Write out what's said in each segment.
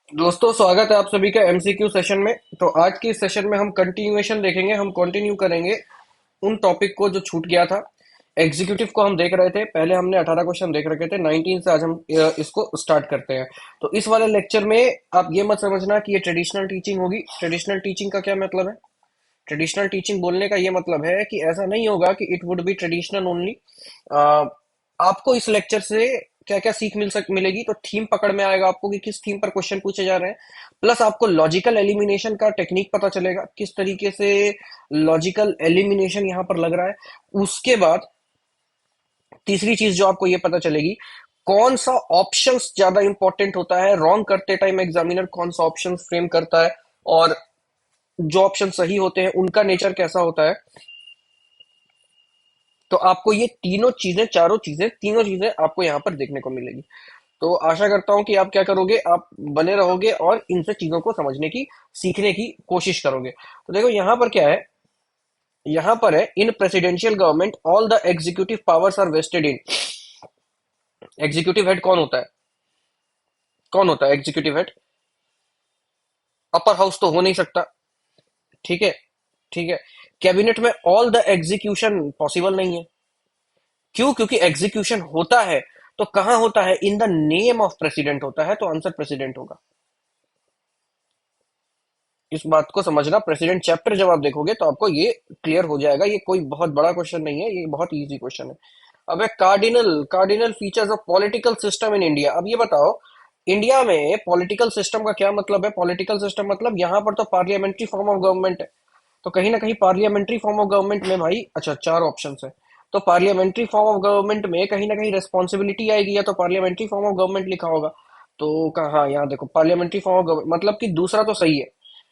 दोस्तों, स्वागत है आप सभी का एमसीक्यू सेशन में। तो आज के इस सेशन में हम कंटिन्यूएशन देखेंगे। हम कंटिन्यू करेंगे उन टॉपिक को जो छूट गया था। एग्जीक्यूटिव को हम देख रहे थे, पहले हमने 18 क्वेश्चन देख रखे थे। 19 से आज हम इसको स्टार्ट करते हैं। तो इस वाले लेक्चर में आप ये मत समझना कि ये ट्रेडिशनल टीचिंग होगी। ट्रेडिशनल टीचिंग का क्या मतलब है? ट्रेडिशनल टीचिंग बोलने का ये मतलब है कि ऐसा नहीं होगा कि it would be traditional only. आपको इस लेक्चर से क्या क्या सीख मिलेगी, तो थीम पकड़ में आएगा आपको कि किस थीम पर क्वेश्चन पूछे जा रहे हैं। प्लस आपको लॉजिकल एलिमिनेशन का टेक्निक पता चलेगा, किस तरीके से लॉजिकल एलिमिनेशन यहाँ पर लग रहा है। उसके बाद तीसरी चीज जो आपको ये पता चलेगी, कौन सा ऑप्शन ज्यादा इंपॉर्टेंट होता है रॉन्ग करते टाइम एग्जामिनर कौन सा ऑप्शन फ्रेम करता है, और जो ऑप्शन सही होते हैं उनका नेचर कैसा होता है। तो आपको ये तीनों चीजें, चारों चीजें, तीनों चीजें आपको यहाँ पर देखने को मिलेगी। तो आशा करता हूं कि आप क्या करोगे, आप बने रहोगे और इन सब चीजों को समझने की, सीखने की कोशिश करोगे। तो देखो यहाँ पर क्या है, यहाँ पर है in presidential government all the executive powers are vested in. Executive head कौन होता है? कौन होता है एग्जीक्यूटिव हेड? अपर हाउस तो हो नहीं सकता। ठीक है, ठीक है। कैबिनेट में ऑल द एग्जीक्यूशन पॉसिबल नहीं है। क्यों? क्योंकि एग्जीक्यूशन होता है तो कहां होता है? In the name of president होता है, तो आंसर प्रेसिडेंट होगा। इस बात को समझना। प्रेसिडेंट चैप्टर जब आप देखोगे तो आपको ये क्लियर हो जाएगा। ये कोई बहुत बड़ा क्वेश्चन नहीं है, ये बहुत इजी क्वेश्चन है। अब है cardinal cardinal features of political system in India. अब ये बताओ, इंडिया में पॉलिटिकल सिस्टम का क्या मतलब है? पॉलिटिकल सिस्टम मतलब यहाँ पर तो पार्लियामेंट्री फॉर्म ऑफ गवर्नमेंट है। तो कहीं ना कहीं पार्लियामेंट्री फॉर्म ऑफ गवर्नमेंट में भाई, अच्छा, चार ऑप्शन है। तो पार्लियामेंट्री फॉर्म ऑफ गवर्नमेंट में कहीं ना कहीं रेस्पॉन्सिबिलिटी आएगी, या तो पार्लियामेंट्री फॉर्म ऑफ गवर्नमेंट लिखा होगा। तो कहा, यहाँ देखो, पार्लियामेंट्री फॉर्म ऑफ गवर्नमेंट मतलब कि दूसरा तो सही है।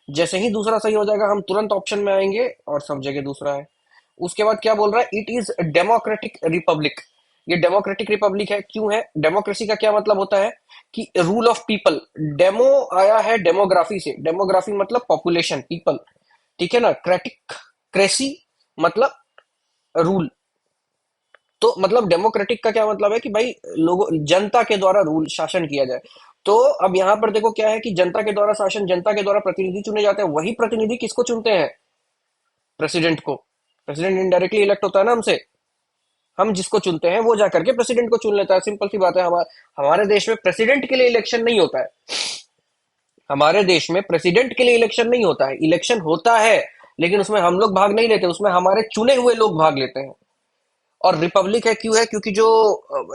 जैसे ही दूसरा सही हो जाएगा हम तुरंत ऑप्शन में आएंगे और सब जगह दूसरा है। उसके बाद क्या बोल रहा है? It is democratic Republic. ये डेमोक्रेटिक रिपब्लिक है। क्यों है? डेमोक्रेसी का क्या मतलब होता है कि रूल ऑफ पीपल। डेमो आया है डेमोग्राफी से। डेमोग्राफी मतलब पॉपुलेशन, पीपल। ठीक है ना? क्रेटिक, क्रेसी मतलब रूल। तो मतलब डेमोक्रेटिक का क्या मतलब है कि भाई लोगों, जनता के द्वारा रूल, शासन किया जाए। तो अब यहां पर देखो क्या है कि जनता के द्वारा शासन, जनता के द्वारा प्रतिनिधि चुने जाते हैं। वही प्रतिनिधि किसको चुनते हैं? प्रेसिडेंट को। प्रेसिडेंट इनडायरेक्टली इलेक्ट होता है ना हमसे। हम जिसको चुनते हैं वो जाकर के प्रेसिडेंट को चुन लेता है। सिंपल सी बात है। हमारे देश में प्रेसिडेंट के लिए इलेक्शन नहीं होता है। हमारे देश में प्रेसिडेंट के लिए इलेक्शन नहीं होता है। इलेक्शन होता है लेकिन उसमें हम लोग भाग नहीं लेते, उसमें हमारे चुने हुए लोग भाग लेते हैं। और रिपब्लिक है क्यों है? क्योंकि जो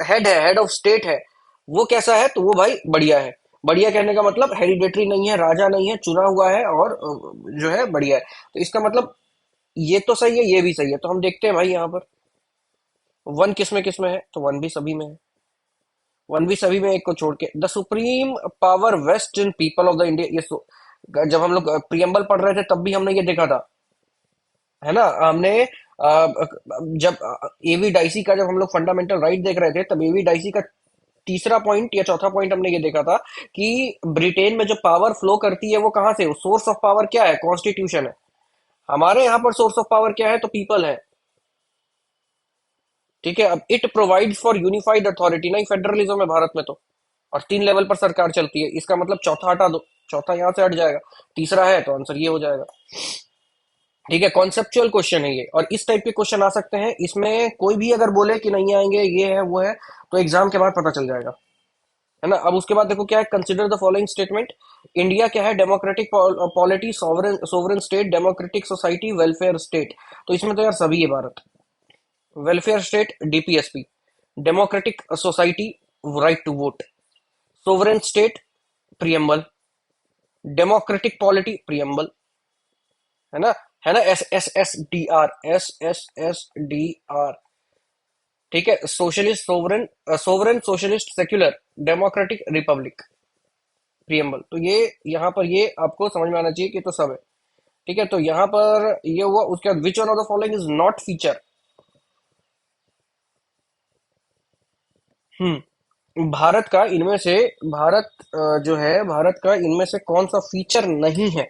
हेड है, हेड ऑफ स्टेट है, वो कैसा है? तो वो भाई बढ़िया है। बढ़िया कहने का मतलब हेरिडेटरी नहीं है, राजा नहीं है, चुना हुआ है, और जो है बढ़िया है। तो इसका मतलब ये तो सही है, ये भी सही है। तो हम देखते हैं भाई यहाँ पर वन किस में है, तो वन भी सभी में है। वन भी सभी में, एक को छोड़ के। The supreme power vest in people of the India. जब हम लोग प्रियम्बल पढ़ रहे थे तब भी हमने ये देखा था, है ना? हमने जब एवी डाइसी का, जब हम लोग फंडामेंटल राइट देख रहे थे, तब एवी डाइसी का तीसरा पॉइंट या चौथा पॉइंट हमने ये देखा था कि ब्रिटेन में जो पावर फ्लो करती है वो कहाँ से? सोर्स ऑफ पावर क्या है? कॉन्स्टिट्यूशन है। हमारे यहाँ पर सोर्स ऑफ पावर क्या है? तो पीपल है। ठीक है। अब it provide for unified authority, नहीं फेडरलिज्म है भारत में तो, और 3 लेवल पर सरकार चलती है। इसका मतलब चौथा हटा दो, चौथा यहाँ से हट जाएगा, तीसरा है, तो आंसर ये हो जाएगा। ठीक है। कॉन्सेप्चुअल क्वेश्चन है ये, और इस टाइप के क्वेश्चन आ सकते हैं। इसमें कोई भी अगर बोले कि नहीं आएंगे, ये है वो है, तो एग्जाम के बाद पता चल जाएगा, है ना? अब उसके बाद देखो क्या है, consider the following statement. India क्या है? Democratic polity, sovereign sovereign state, democratic society, welfare state. तो इसमें तो यार सभी है Bharat. Welfare state DPSP, democratic society right to vote, sovereign state preamble, democratic polity preamble, है ना? है ना? S S S D R, S S S D R. ठीक है। Socialist sovereign, sovereign socialist secular, democratic republic, preamble. तो ये यहाँ पर ये आपको समझ में आना चाहिए कि तो सब है। ठीक है। तो यहाँ पर ये हुआ। उसके बाद विच one of the following is not feature. Bharat का इनमें से, भारत जो है, भारत का इनमें से कौन सा फीचर नहीं है?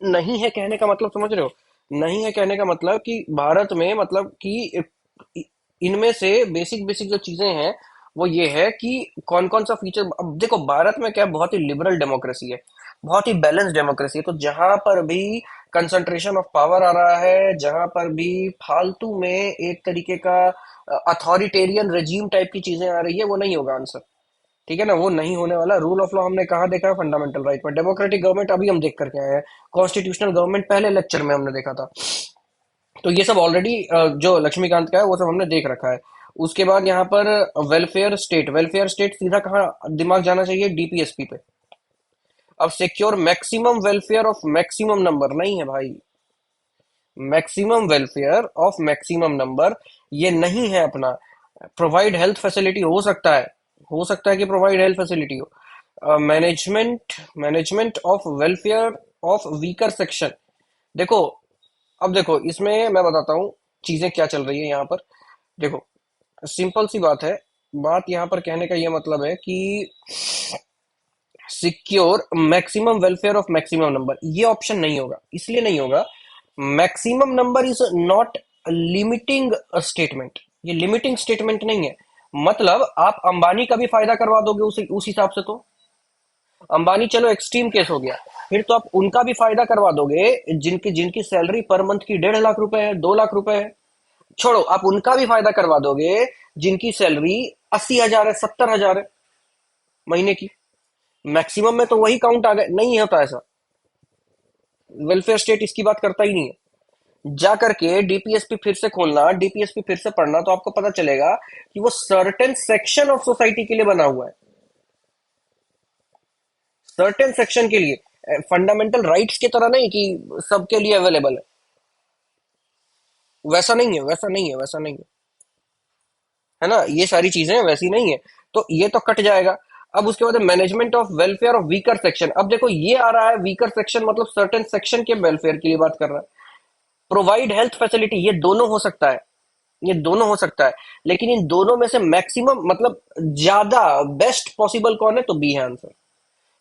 नहीं है कहने का मतलब समझ रहे हो? नहीं है कहने का मतलब कि भारत में, मतलब कि इनमें से बेसिक बेसिक जो चीजें हैं वो ये है कि कौन कौन सा फीचर। अब देखो भारत में क्या है, बहुत ही लिबरल डेमोक्रेसी है, बहुत ही बैलेंस डेमोक्रेसी है, तो जहां पर भी कंसंट्रेशन ऑफ पावर आ रहा है, जहां पर भी फालतू में एक तरीके का अथॉरिटेरियन रेजीम टाइप की चीजें आ रही है, वो नहीं होगा आंसर। ठीक है ना, वो नहीं होने वाला। रूल ऑफ लॉ हमने कहाँ देखा है? फंडामेंटल राइट पर। डेमोक्रेटिक गवर्नमेंट अभी हम देख करके आए हैं, कॉन्स्टिट्यूशनल गवर्नमेंट पहले लेक्चर में हमने देखा था। तो ये सब ऑलरेडी जो लक्ष्मीकांत का है वो सब हमने देख रखा है। उसके बाद यहाँ पर वेलफेयर स्टेट, वेलफेयर स्टेट सीधा कहाँ दिमाग जाना चाहिए? डीपीएसपी पे। अब secure maximum welfare of maximum number नहीं है भाई, maximum welfare of maximum number ये नहीं है अपना। प्रोवाइड हेल्थ फैसिलिटी हो सकता है, हो सकता है कि प्रोवाइड हेल्थ फैसिलिटी हो। Management, management of welfare of weaker section. देखो, अब देखो इसमें मैं बताता हूँ चीजें क्या चल रही है यहाँ पर। देखो, सिंपल सी बात है, बात यहाँ पर कहने का ये मतलब है कि secure maximum welfare of maximum number ये ऑप्शन नहीं होगा। इसलिए नहीं होगा, maximum number is not limiting statement, ये लिमिटिंग स्टेटमेंट नहीं है। मतलब आप अंबानी का भी फायदा करवा दोगे उस हिसाब से तो अंबानी चलो एक्सट्रीम केस हो गया, फिर तो आप उनका भी फायदा करवा दोगे जिनकी जिनकी सैलरी पर मंथ की 1.5 लाख रुपए है, 2 लाख रुपए है। छोड़ो, आप उनका भी फायदा करवा दोगे जिनकी सैलरी 80 हजार है, 70 हजार है महीने की। मैक्सिमम में तो वही काउंट आ गए, नहीं होता ऐसा। वेलफेयर स्टेट इसकी बात करता ही नहीं है। जा करके डीपीएसपी फिर से खोलना, डीपीएसपी फिर से पढ़ना, तो आपको पता चलेगा कि वो सर्टेन सेक्शन ऑफ सोसाइटी के लिए बना हुआ है, सर्टेन सेक्शन के लिए। फंडामेंटल राइट्स की तरह नहीं कि सबके लिए अवेलेबल है। वैसा नहीं है, वैसा नहीं है, वैसा नहीं है ना, ये सारी चीजें वैसी नहीं है। तो ये तो कट जाएगा। अब उसके बाद management of welfare of weaker section. अब देखो ये आ रहा है वीकर सेक्शन, मतलब सर्टेन सेक्शन के वेलफेयर के लिए बात कर रहा है। प्रोवाइड हेल्थ फैसिलिटी, ये दोनों हो सकता है, ये दोनों हो सकता है, लेकिन इन दोनों में से मैक्सिमम मतलब ज्यादा बेस्ट पॉसिबल कौन है? तो बी है आंसर।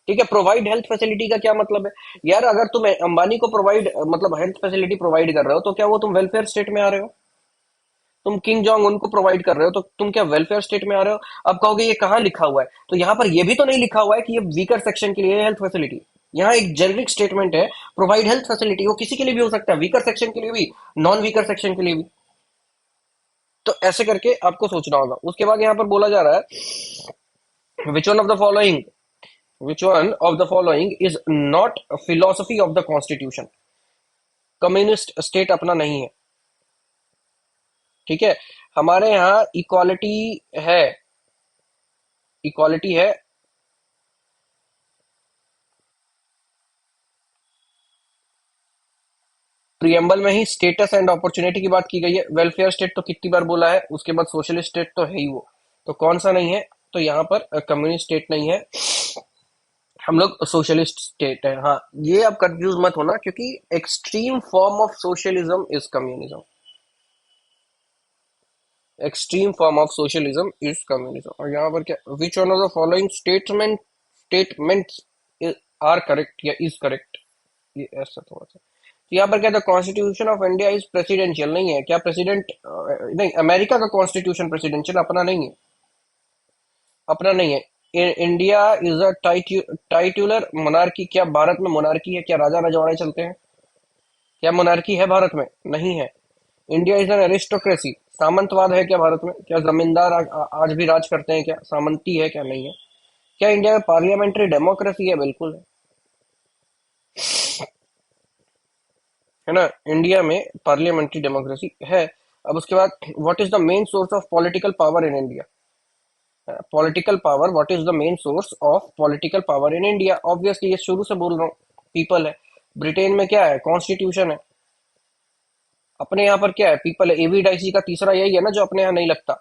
ठीक है, प्रोवाइड हेल्थ फैसिलिटी का क्या मतलब है? यार अगर तुम अंबानी को प्रोवाइड मतलब हेल्थ फैसिलिटी प्रोवाइड कर रहे हो, तो क्या वो तुम वेलफेयर स्टेट में आ रहे हो? तुम किंग जोंग उनको प्रोवाइड कर रहे हो, तो तुम क्या वेलफेयर स्टेट में आ रहे हो? अब कहोगे ये कहाँ लिखा हुआ है, तो यहाँ पर ये भी तो नहीं लिखा हुआ है कि ये वीकर सेक्शन के लिए हेल्थ फैसिलिटी। यहाँ एक जेनरिक स्टेटमेंट है, प्रोवाइड हेल्थ फैसिलिटी, वो किसी के लिए भी हो सकता है, वीकर सेक्शन के लिए भी, नॉन वीकर सेक्शन के लिए भी। तो ऐसे करके आपको सोचना होगा। उसके बाद यहाँ पर बोला जा रहा है which one of the following, which one of the following is not philosophy of the constitution. Communist state अपना नहीं है। ठीक है, हमारे यहाँ इक्वालिटी है, इक्वालिटी है। प्रियम्बल में ही स्टेटस एंड अपॉर्चुनिटी की बात की गई है। वेलफेयर स्टेट तो कितनी बार बोला है, उसके बाद सोशलिस्ट स्टेट तो है ही वो। तो कौन सा नहीं है? तो यहाँ पर कम्युनिस्ट स्टेट नहीं है, हम लोग सोशलिस्ट स्टेट है। हाँ, ये आप कंफ्यूज मत होना, क्योंकि extreme form of socialism is communism, extreme form of socialism is communism. और यहाँ पर क्या, which one of the following statements are correct या इज करेक्ट, ये ऐसा थोड़ा सा। तो यहाँ पर क्या था, constitution of India is presidential नहीं है क्या? प्रेसिडेंट नहीं, अमेरिका का कॉन्स्टिट्यूशन प्रेसिडेंशियल, अपना नहीं है, अपना नहीं है। India is a titular monarchy. क्या भारत में मोनार्की है? क्या राजा रजवाड़े चलते हैं? क्या मोनार्की है भारत में? नहीं है। India is an aristocracy. सामंतवाद है क्या भारत में? क्या जमींदार आज भी राज करते हैं? क्या सामंती है? क्या नहीं है। क्या इंडिया में पार्लियामेंट्री डेमोक्रेसी है? बिल्कुल है ना, इंडिया में पार्लियामेंट्री डेमोक्रेसी है। अब उसके बाद, what is the main source of political power in India? Political power, what is the main source of political power in India? Obviously ये शुरू से बोल रहा हूँ, पीपल है। ब्रिटेन में क्या है? कॉन्स्टिट्यूशन है। अपने यहाँ पर क्या है? पीपल है। एवीडाइसी का तीसरा यही है ना जो अपने यहाँ नहीं लगता,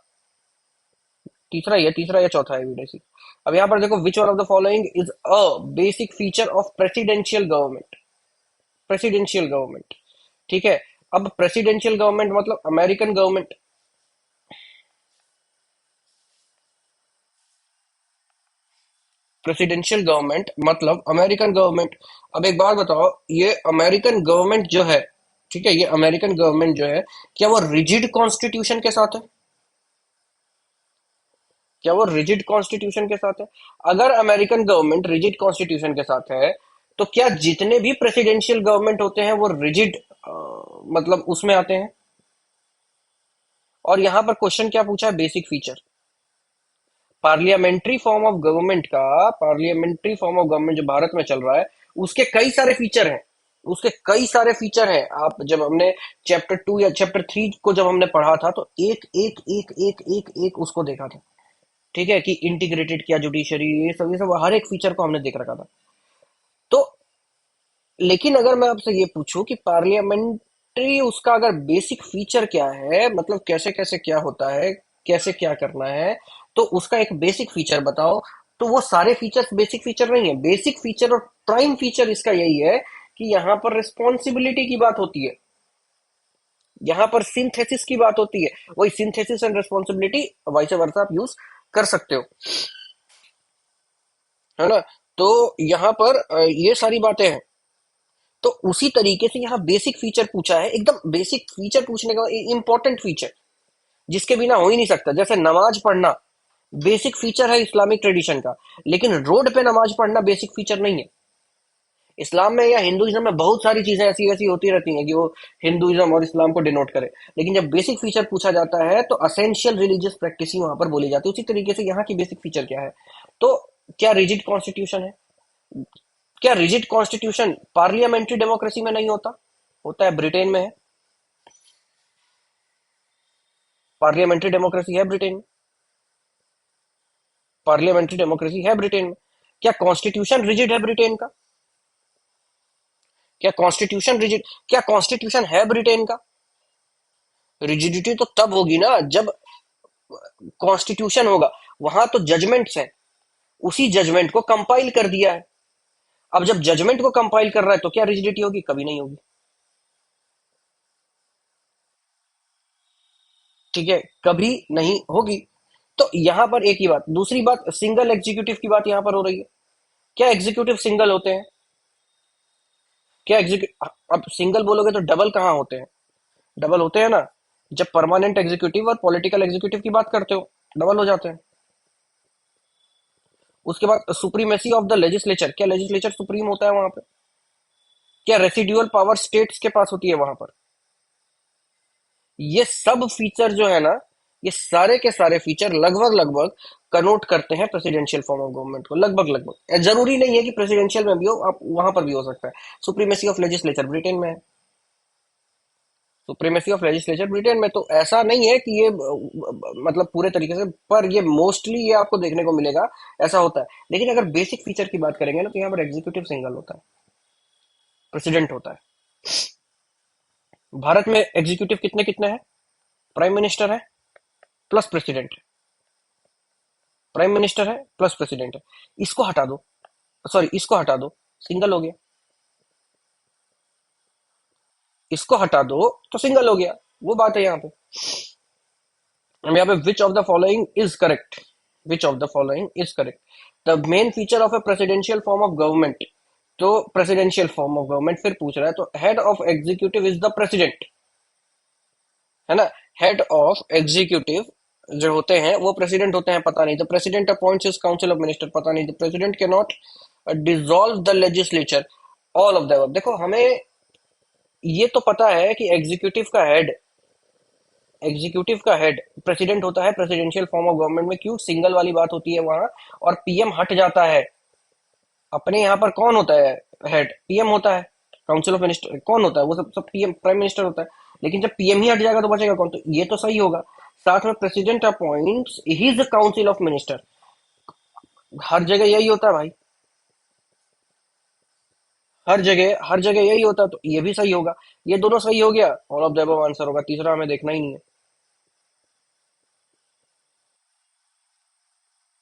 तीसरा ही है, तीसरा या चौथा है एवीडाइसी। अब यहाँ पर देखो, विच one of the following is a basic feature of presidential government? Presidential government, ठीक है। अब प्रेसिडेंशियल गवर्नमेंट मतलब अमेरिकन गवर्नमेंट, प्रेसिडेंशियल गवर्नमेंट मतलब अमेरिकन गवर्नमेंट। अब एक बात बताओ, ये अमेरिकन गवर्नमेंट जो है, ठीक है, ये अमेरिकन गवर्नमेंट जो है, क्या वो रिजिड कॉन्स्टिट्यूशन के साथ है? क्या वो रिजिड कॉन्स्टिट्यूशन के साथ है? अगर अमेरिकन गवर्नमेंट रिजिड कॉन्स्टिट्यूशन के साथ है, तो क्या जितने भी प्रेसिडेंशियल गवर्नमेंट होते हैं वो रिजिड मतलब उसमें आते हैं? और यहां पर क्वेश्चन क्या पूछा है? Basic feature. Parliamentary form of government का, पार्लियामेंट्री फॉर्म ऑफ गवर्नमेंट जो भारत में चल रहा है, उसके कई सारे फीचर हैं। उसके कई सारे फीचर हैं। आप जब हमने चैप्टर 2 या चैप्टर 3 को जब हमने पढ़ा था, तो एक एक एक एक एक एक उसको देखा था। ठीक है, कि इंटीग्रेटेड किया जुडिशरी, ये सब हर एक फीचर को हमने देख रखा था। तो लेकिन अगर मैं आपसे ये पूछूं कि पार्लियामेंट्री उसका अगर बेसिक फीचर क्या है, मतलब कैसे कैसे क्या होता है, कैसे क्या करना है, तो उसका एक बेसिक फीचर बताओ। तो वो सारे फीचर्स बेसिक फीचर नहीं है। बेसिक फीचर और प्राइम फीचर इसका यही है कि यहाँ पर रिस्पॉन्सिबिलिटी की बात होती है, यहाँ पर सिंथेसिस की बात होती है। वही synthesis and responsibility vice versa आप यूज कर सकते हो, है ना? तो यहाँ पर ये सारी बातें हैं। तो उसी तरीके से यहाँ बेसिक फीचर पूछा है, एकदम बेसिक फीचर पूछने का, इंपॉर्टेंट फीचर जिसके बिना हो ही नहीं सकता। जैसे नमाज पढ़ना बेसिक फीचर है इस्लामिक ट्रेडिशन का, लेकिन रोड पे नमाज पढ़ना बेसिक फीचर नहीं है। इस्लाम में या हिंदुइज्म में बहुत सारी चीजें ऐसी वैसी होती रहती हैं कि वो हिंदुइज्म और इस्लाम को डिनोट करे, लेकिन जब बेसिक फीचर पूछा जाता है तो असेंशियल रिलीजियस प्रैक्टिस ही वहां पर बोली जाती है। उसी तरीके से यहाँ की बेसिक फीचर क्या है? तो क्या रिजिड कॉन्स्टिट्यूशन है? क्या रिजिड कॉन्स्टिट्यूशन पार्लियामेंट्री डेमोक्रेसी में नहीं होता? होता है, ब्रिटेन में है। पार्लियामेंट्री डेमोक्रेसी है ब्रिटेन में। पार्लियामेंट्री डेमोक्रेसी है ब्रिटेन में। क्या कॉन्स्टिट्यूशन रिजिड है ब्रिटेन का? क्या कॉन्स्टिट्यूशन रिजिड, क्या कॉन्स्टिट्यूशन है ब्रिटेन का? रिजिडिटी तो तब होगी ना जब कॉन्स्टिट्यूशन होगा। वहां तो जजमेंट्स हैं, उसी जजमेंट को कंपाइल कर दिया है। अब जब जजमेंट को कंपाइल कर रहा है तो क्या रिजिडिटी होगी? कभी नहीं होगी। ठीक है, कभी नहीं होगी। तो यहां पर एक ही बात। दूसरी बात, सिंगल एग्जीक्यूटिव की बात यहां पर हो रही है। क्या एग्जीक्यूटिव सिंगल होते हैं? क्या एग्जीक्यूटिव, अब सिंगल बोलोगे तो डबल कहाँ होते हैं? डबल होते हैं ना, जब परमानेंट एग्जीक्यूटिव और पॉलिटिकल एग्जीक्यूटिव की बात करते हो, डबल हो जाते हैं। उसके बाद सुप्रीमेसी ऑफ द लेजिस्लेचर, क्या लेजिस्लेचर सुप्रीम होता है वहां पे? क्या रेसिड्यूअल पावर स्टेट्स के पास होती है वहां पर? ये सब फीचर जो है ना, ये सारे के सारे फीचर लगभग लगभग कनोट करते हैं प्रेसिडेंशियल फॉर्म ऑफ गवर्नमेंट को। लगभग लगभग, जरूरी नहीं है कि प्रेसिडेंशियल में भी हो, आप वहां पर भी हो सकता है। सुप्रीमेसी ऑफ लेजिस्लेचर ब्रिटेन में है। सुप्रीमेसी ऑफ लेजिस्लेचर ब्रिटेन में, तो ऐसा नहीं है कि ये मतलब पूरे तरीके से, पर ये मोस्टली ये आपको देखने को मिलेगा, ऐसा होता है। लेकिन अगर बेसिक फीचर की बात करेंगे ना, तो यहाँ पर एग्जीक्यूटिव सिंगल होता है, प्रेसिडेंट होता है। भारत में एग्जीक्यूटिव कितने कितने हैं? प्राइम मिनिस्टर है प्लस प्रेसिडेंट है, प्राइम मिनिस्टर है प्लस प्रेसिडेंट है। इसको हटा दो, सॉरी इसको हटा दो, सिंगल हो गया। इसको हटा दो तो सिंगल हो गया। वो बात है यहाँ पे। अब यहाँ पे which of the following is correct? Which of the following is correct? The main feature of A presidential form of government, तो प्रेसिडेंशियल फॉर्म ऑफ गवर्नमेंट फिर पूछ रहा है, तो head of executive is the president, है ना? Head of executive जो होते हैं वो प्रेसिडेंट होते हैं, पता नहीं। The president appoints his council of minister, पता नहीं। The president can not dissolve the legislature, all of the. देखो, हमें ये तो पता है कि एग्जीक्यूटिव का हेड प्रेसिडेंट होता है प्रेसिडेंशियल फॉर्म ऑफ गवर्नमेंट में। क्यों? सिंगल वाली बात होती है वहां, और पीएम हट जाता है। अपने यहाँ पर कौन होता है हेड? पीएम होता है। काउंसिल ऑफ मिनिस्टर कौन होता है? वो सब सब पीएम, प्राइम मिनिस्टर होता है। लेकिन जब पीएम ही हट जाएगा तो बचेगा कौन? तो ये तो सही होगा। साथ में president appoints his council of minister, हर जगह यही होता है भाई, हर जगह यही होता है, तो ये भी सही होगा। ये दोनों सही हो गया, all of the above answer होगा। तीसरा हमें देखना ही नहीं है।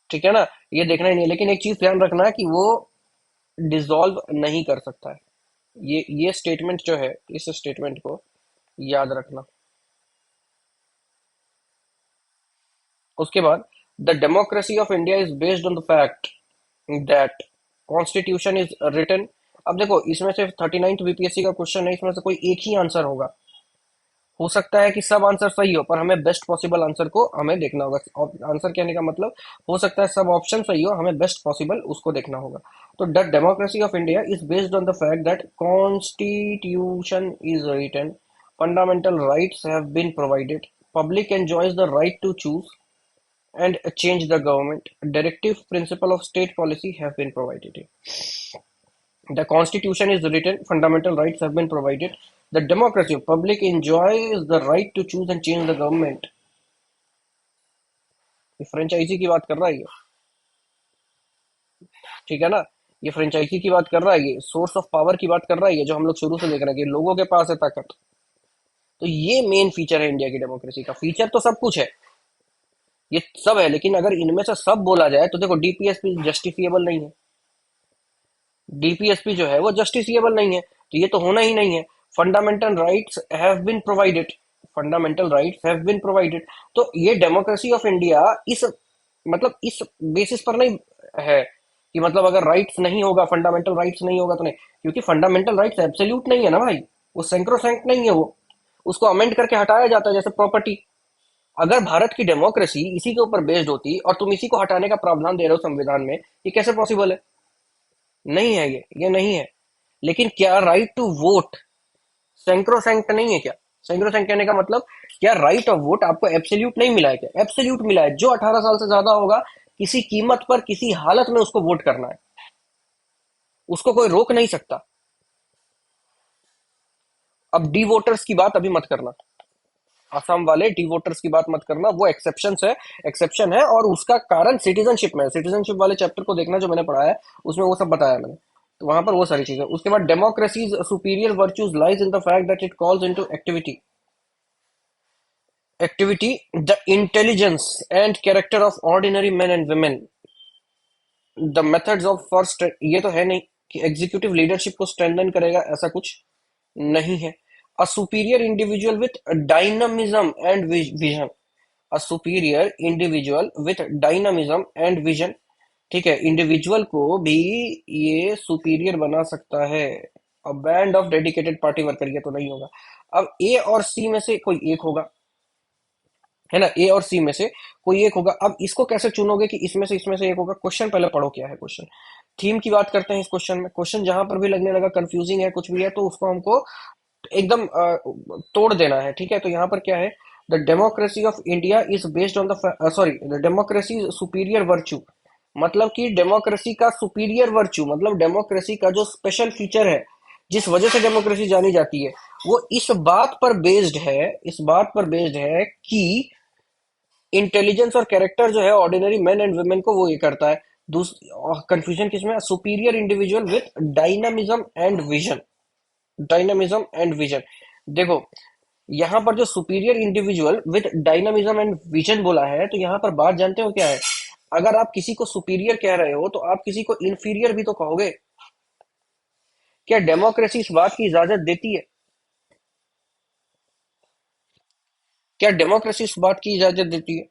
ठीक है ना, ये देखना ही नहीं है। लेकिन एक चीज ध्यान रखना है कि वो डिसॉल्व नहीं कर सकता है। ये स्टेटमेंट जो है, इस स्टेटमेंट को याद रखना। उसके बाद, the democracy of India is based on the fact that constitution is written. अब देखो, इसमें से 39th बीपीएससी का क्वेश्चन है, इसमें से कोई एक ही आंसर होगा। हो सकता है कि सब आंसर सही हो, पर हमें बेस्ट पॉसिबल आंसर को हमें देखना होगा। आंसर कहने का मतलब, हो सकता है सब ऑप्शन सही हो, हमें बेस्ट पॉसिबल उसको देखना होगा। तो the democracy of India is based on the fact that constitution is written, fundamental rights have been provided, public enjoys the right to choose and change the government. Directive principle of state policy have been provided. The constitution is written, fundamental rights have been provided. The democracy of public enjoys the right to choose and change the government. ये franchise की बात कर रहा है ये, ठीक है ना। ये फ्रेंचाइजी की बात कर रहा है, ये सोर्स ऑफ पावर की बात कर रहा है, ये जो हम लोग शुरू से देख रहे हैं कि लोगों के पास है ताकत। तो ये मेन फीचर है इंडिया की डेमोक्रेसी का। फीचर तो सब कुछ है, ये सब है, लेकिन अगर इनमें से सब बोला जाए तो देखो, डीपीएसपी जस्टिफिएबल नहीं है। डीपीएसपी जो है वो जस्टिसिएबल नहीं है, तो ये तो होना ही नहीं है। Fundamental rights have been provided, fundamental rights have been provided. तो ये डेमोक्रेसी ऑफ इंडिया इस, मतलब इस बेसिस पर नहीं है कि मतलब अगर राइट्स नहीं होगा, फंडामेंटल राइट्स नहीं होगा तो नहीं, क्योंकि फंडामेंटल राइट्स एब्सोल्यूट नहीं है ना भाई, वो सेंक्रोसैंक्ट नहीं है, वो उसको अमेंड करके हटाया जाता है, जैसे प्रॉपर्टी। अगर भारत की डेमोक्रेसी इसी के ऊपर बेस्ड होती और तुम इसी को हटाने का प्रावधान दे रहे हो संविधान में, ये कैसे पॉसिबल है? नहीं है, ये नहीं है। लेकिन क्या राइट टू वोट सेंक्रोसैंक्ट नहीं है क्या? सेंक्रोसैंक्ट कहने का मतलब, क्या राइट ऑफ वोट आपको एब्सोल्यूट नहीं मिला है क्या? एब्सोल्यूट मिला है, जो 18 साल से ज्यादा होगा किसी कीमत पर किसी हालत में उसको वोट करना है, उसको कोई रोक नहीं सकता। अब डी वोटर्स की बात अभी मत करना, असम वाले डी वोटर्स की बात मत करना, वो एक्सेप्शन है, एक्सेप्शन है, और उसका कारण सिटीजनशिप में है। सिटीजनशिप वाले चैप्टर को देखना जो मैंने पढ़ा है, उसमें वो सब बताया मैंने, तो वहां पर वो सारी चीजें। उसके बाद democracies superior virtues lies in the fact that it calls into activity, the intelligence and character of ordinary man and women, the methods of first, ये तो है नहीं कि एग्जीक्यूटिव लीडरशिप को स्ट्रेंथन करेगा, ऐसा कुछ नहीं है। A superior individual with dynamism and vision, a superior individual with dynamism and vision, ठीक है, इंडिविजुअल को भी ये सुपीरियर बना सकता है। A band of dedicated party worker, ये तो नहीं होगा। अब ए और सी में से कोई एक होगा, है ना, ए और सी में से कोई एक होगा। अब इसको कैसे चुनोगे कि इसमें से एक होगा? क्वेश्चन पहले पढ़ो क्या है क्वेश्चन, थीम की बात करते हैं इस क्वेश्चन में। क्वेश्चन जहां पर भी लगने लगा कंफ्यूजिंग है, कुछ भी है, तो उसको हमको एकदम तोड़ देना है, ठीक है। तो यहाँ पर क्या है, the democracy of India is based on the, sorry, the democracy superior virtue, मतलब कि डेमोक्रेसी का सुपीरियर वर्च्यू, मतलब डेमोक्रेसी का जो स्पेशल फीचर है, जिस वजह से डेमोक्रेसी जानी जाती है, वो इस बात पर बेस्ड है, इस बात पर बेस्ड है कि इंटेलिजेंस और कैरेक्टर जो है ऑर्डिनरी मैन एंड वुमेन को वो ये करता है। कंफ्यूजन किसमें? Superior individual with dynamism and vision, dynamism and vision. देखो, यहां पर जो superior individual with dynamism and vision बोला है, तो यहां पर बात जानते हो क्या है? अगर आप किसी को सुपीरियर कह रहे हो तो आप किसी को इंफीरियर भी तो कहोगे। क्या डेमोक्रेसी इस बात की इजाजत देती है? क्या डेमोक्रेसी इस बात की इजाजत देती है?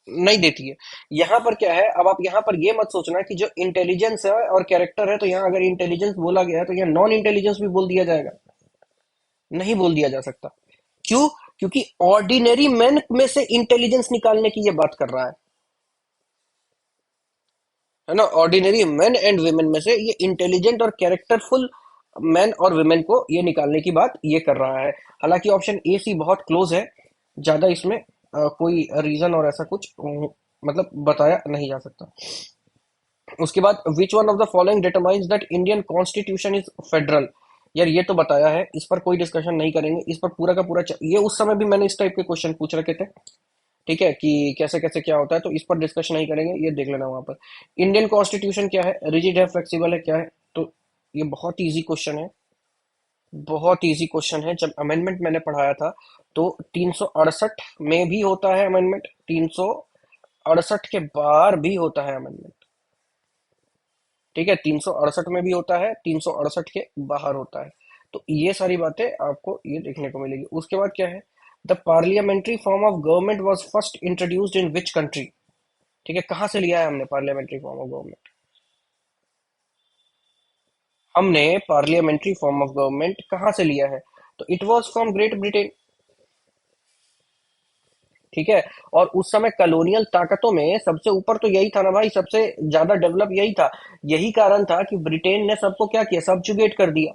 नहीं देती है। यहां पर क्या है, अब आप यहां पर ये मत सोचना कि जो इंटेलिजेंस है और कैरेक्टर है, तो यहां अगर इंटेलिजेंस बोला गया है तो यहां नॉन इंटेलिजेंस भी बोल दिया जाएगा? नहीं बोल दिया जा सकता। क्यों? क्योंकि ऑर्डिनरी मैन में से इंटेलिजेंस निकालने की ये बात कर रहा है ना। ऑर्डिनरी मैन एंड वुमेन में से ये इंटेलिजेंट और कैरेक्टरफुल मैन और वुमेन को ये निकालने की बात ये कर रहा है। हालांकि ऑप्शन ए सी बहुत क्लोज है, ज्यादा इसमें कोई रीजन और ऐसा कुछ मतलब बताया नहीं जा सकता। उसके बाद विच one of the following determines that Indian constitution is federal, यार ये तो बताया है, इस पर कोई डिस्कशन नहीं करेंगे, इस पर पूरा का पूरा ये उस समय भी मैंने इस टाइप के क्वेश्चन पूछ रखे थे, ठीक है, कि कैसे कैसे क्या होता है, तो इस पर डिस्कशन नहीं करेंगे, ये देख लेना वहां पर। इंडियन कॉन्स्टिट्यूशन क्या है? रिजिड है, फ्लेक्सिबल है, क्या है? तो ये बहुत इजी क्वेश्चन है, बहुत इजी क्वेश्चन है। जब अमेंडमेंट मैंने पढ़ाया था तो 368 में भी होता है अमेंडमेंट, 368 के बाहर भी होता है अमेंडमेंट, ठीक है, 368 में भी होता है, 368 के बाहर होता है। तो ये सारी बातें आपको ये देखने को मिलेगी। उसके बाद क्या है, the parliamentary form of government was first introduced in which country, ठीक है, कहाँ से लिया है हमने पार्लियामेंट्री फॉर्म ऑफ गवर्नमेंट? हमने पार्लियामेंट्री फॉर्म ऑफ गवर्नमेंट कहाँ से लिया है? तो it was from great Britain. ठीक है। और उस समय कॉलोनियल ताकतों में सबसे ऊपर तो यही था ना भाई, सबसे ज्यादा डेवलप यही था। यही कारण था कि ब्रिटेन ने सबको क्या किया, सब्जुगेट कर दिया।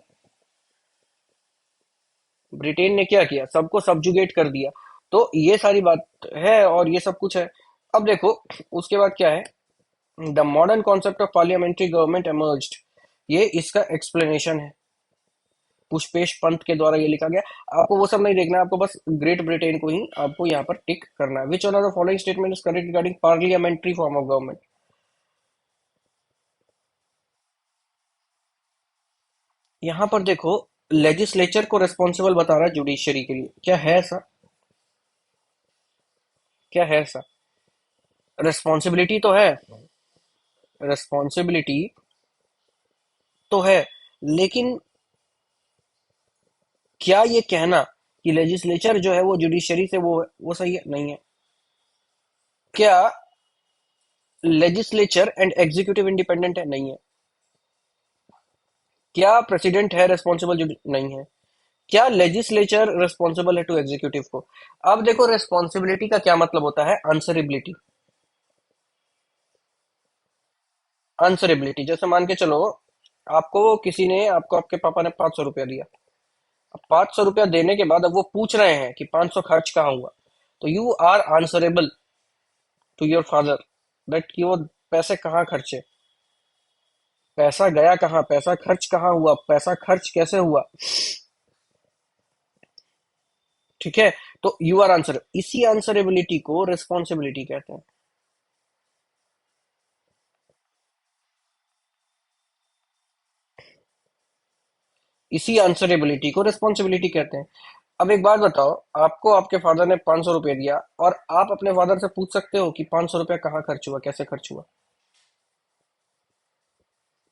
ब्रिटेन ने क्या किया, सबको सब्जुगेट कर दिया। तो ये सारी बात है और ये सब कुछ है। अब देखो उसके बाद क्या है, the modern concept of parliamentary government emerged, ये इसका एक्सप्लेनेशन है। पुष्पेश पंत के द्वारा ये लिखा गया। आपको वो सब नहीं देखना है, आपको बस ग्रेट ब्रिटेन को ही आपको यहाँ पर टिक करना है। Which one of the following statement is correct regarding parliamentary form of government. यहाँ पर देखो, लेजिस्लेचर को रिस्पॉन्सिबल बता रहा है जुडिशरी के लिए, क्या है ऐसा, क्या है ऐसा? रिस्पॉन्सिबिलिटी तो है, रिस्पॉन्सिबिलिटी तो है, लेकिन क्या ये कहना कि लेजिस्लेचर जो है वो जुडिशरी से वो है, वो सही है? नहीं है। क्या लेजिस्लेचर एंड एग्जीक्यूटिव इंडिपेंडेंट है? नहीं है। क्या प्रेसिडेंट है रिस्पॉन्सिबल? नहीं है। क्या लेजिस्लेचर रिस्पॉन्सिबल है टू एग्जीक्यूटिव को? अब देखो रिस्पॉन्सिबिलिटी का क्या मतलब होता है, आंसरेबिलिटी। आंसरेबिलिटी जैसे मान के चलो, आपको किसी ने, आपको आपके पापा ने 500 रुपया दिया। अब 500 रुपया देने के बाद अब वो पूछ रहे हैं कि 500 खर्च कहाँ हुआ, तो you are answerable to your father that कि वो पैसे कहाँ खर्चे, पैसा गया कहाँ, पैसा खर्च कहाँ हुआ, पैसा खर्च कैसे हुआ। ठीक है। तो यू आर आंसर, इसी आंसरेबिलिटी को रिस्पॉन्सिबिलिटी कहते हैं। इसी आंसरेबिलिटी को रिस्पॉन्सिबिलिटी कहते हैं। अब एक बात बताओ, आपको आपके फादर ने 500 रुपये दिया और आप अपने फादर से पूछ सकते हो कि 500 रुपया कहाँ खर्च हुआ, कैसे खर्च हुआ?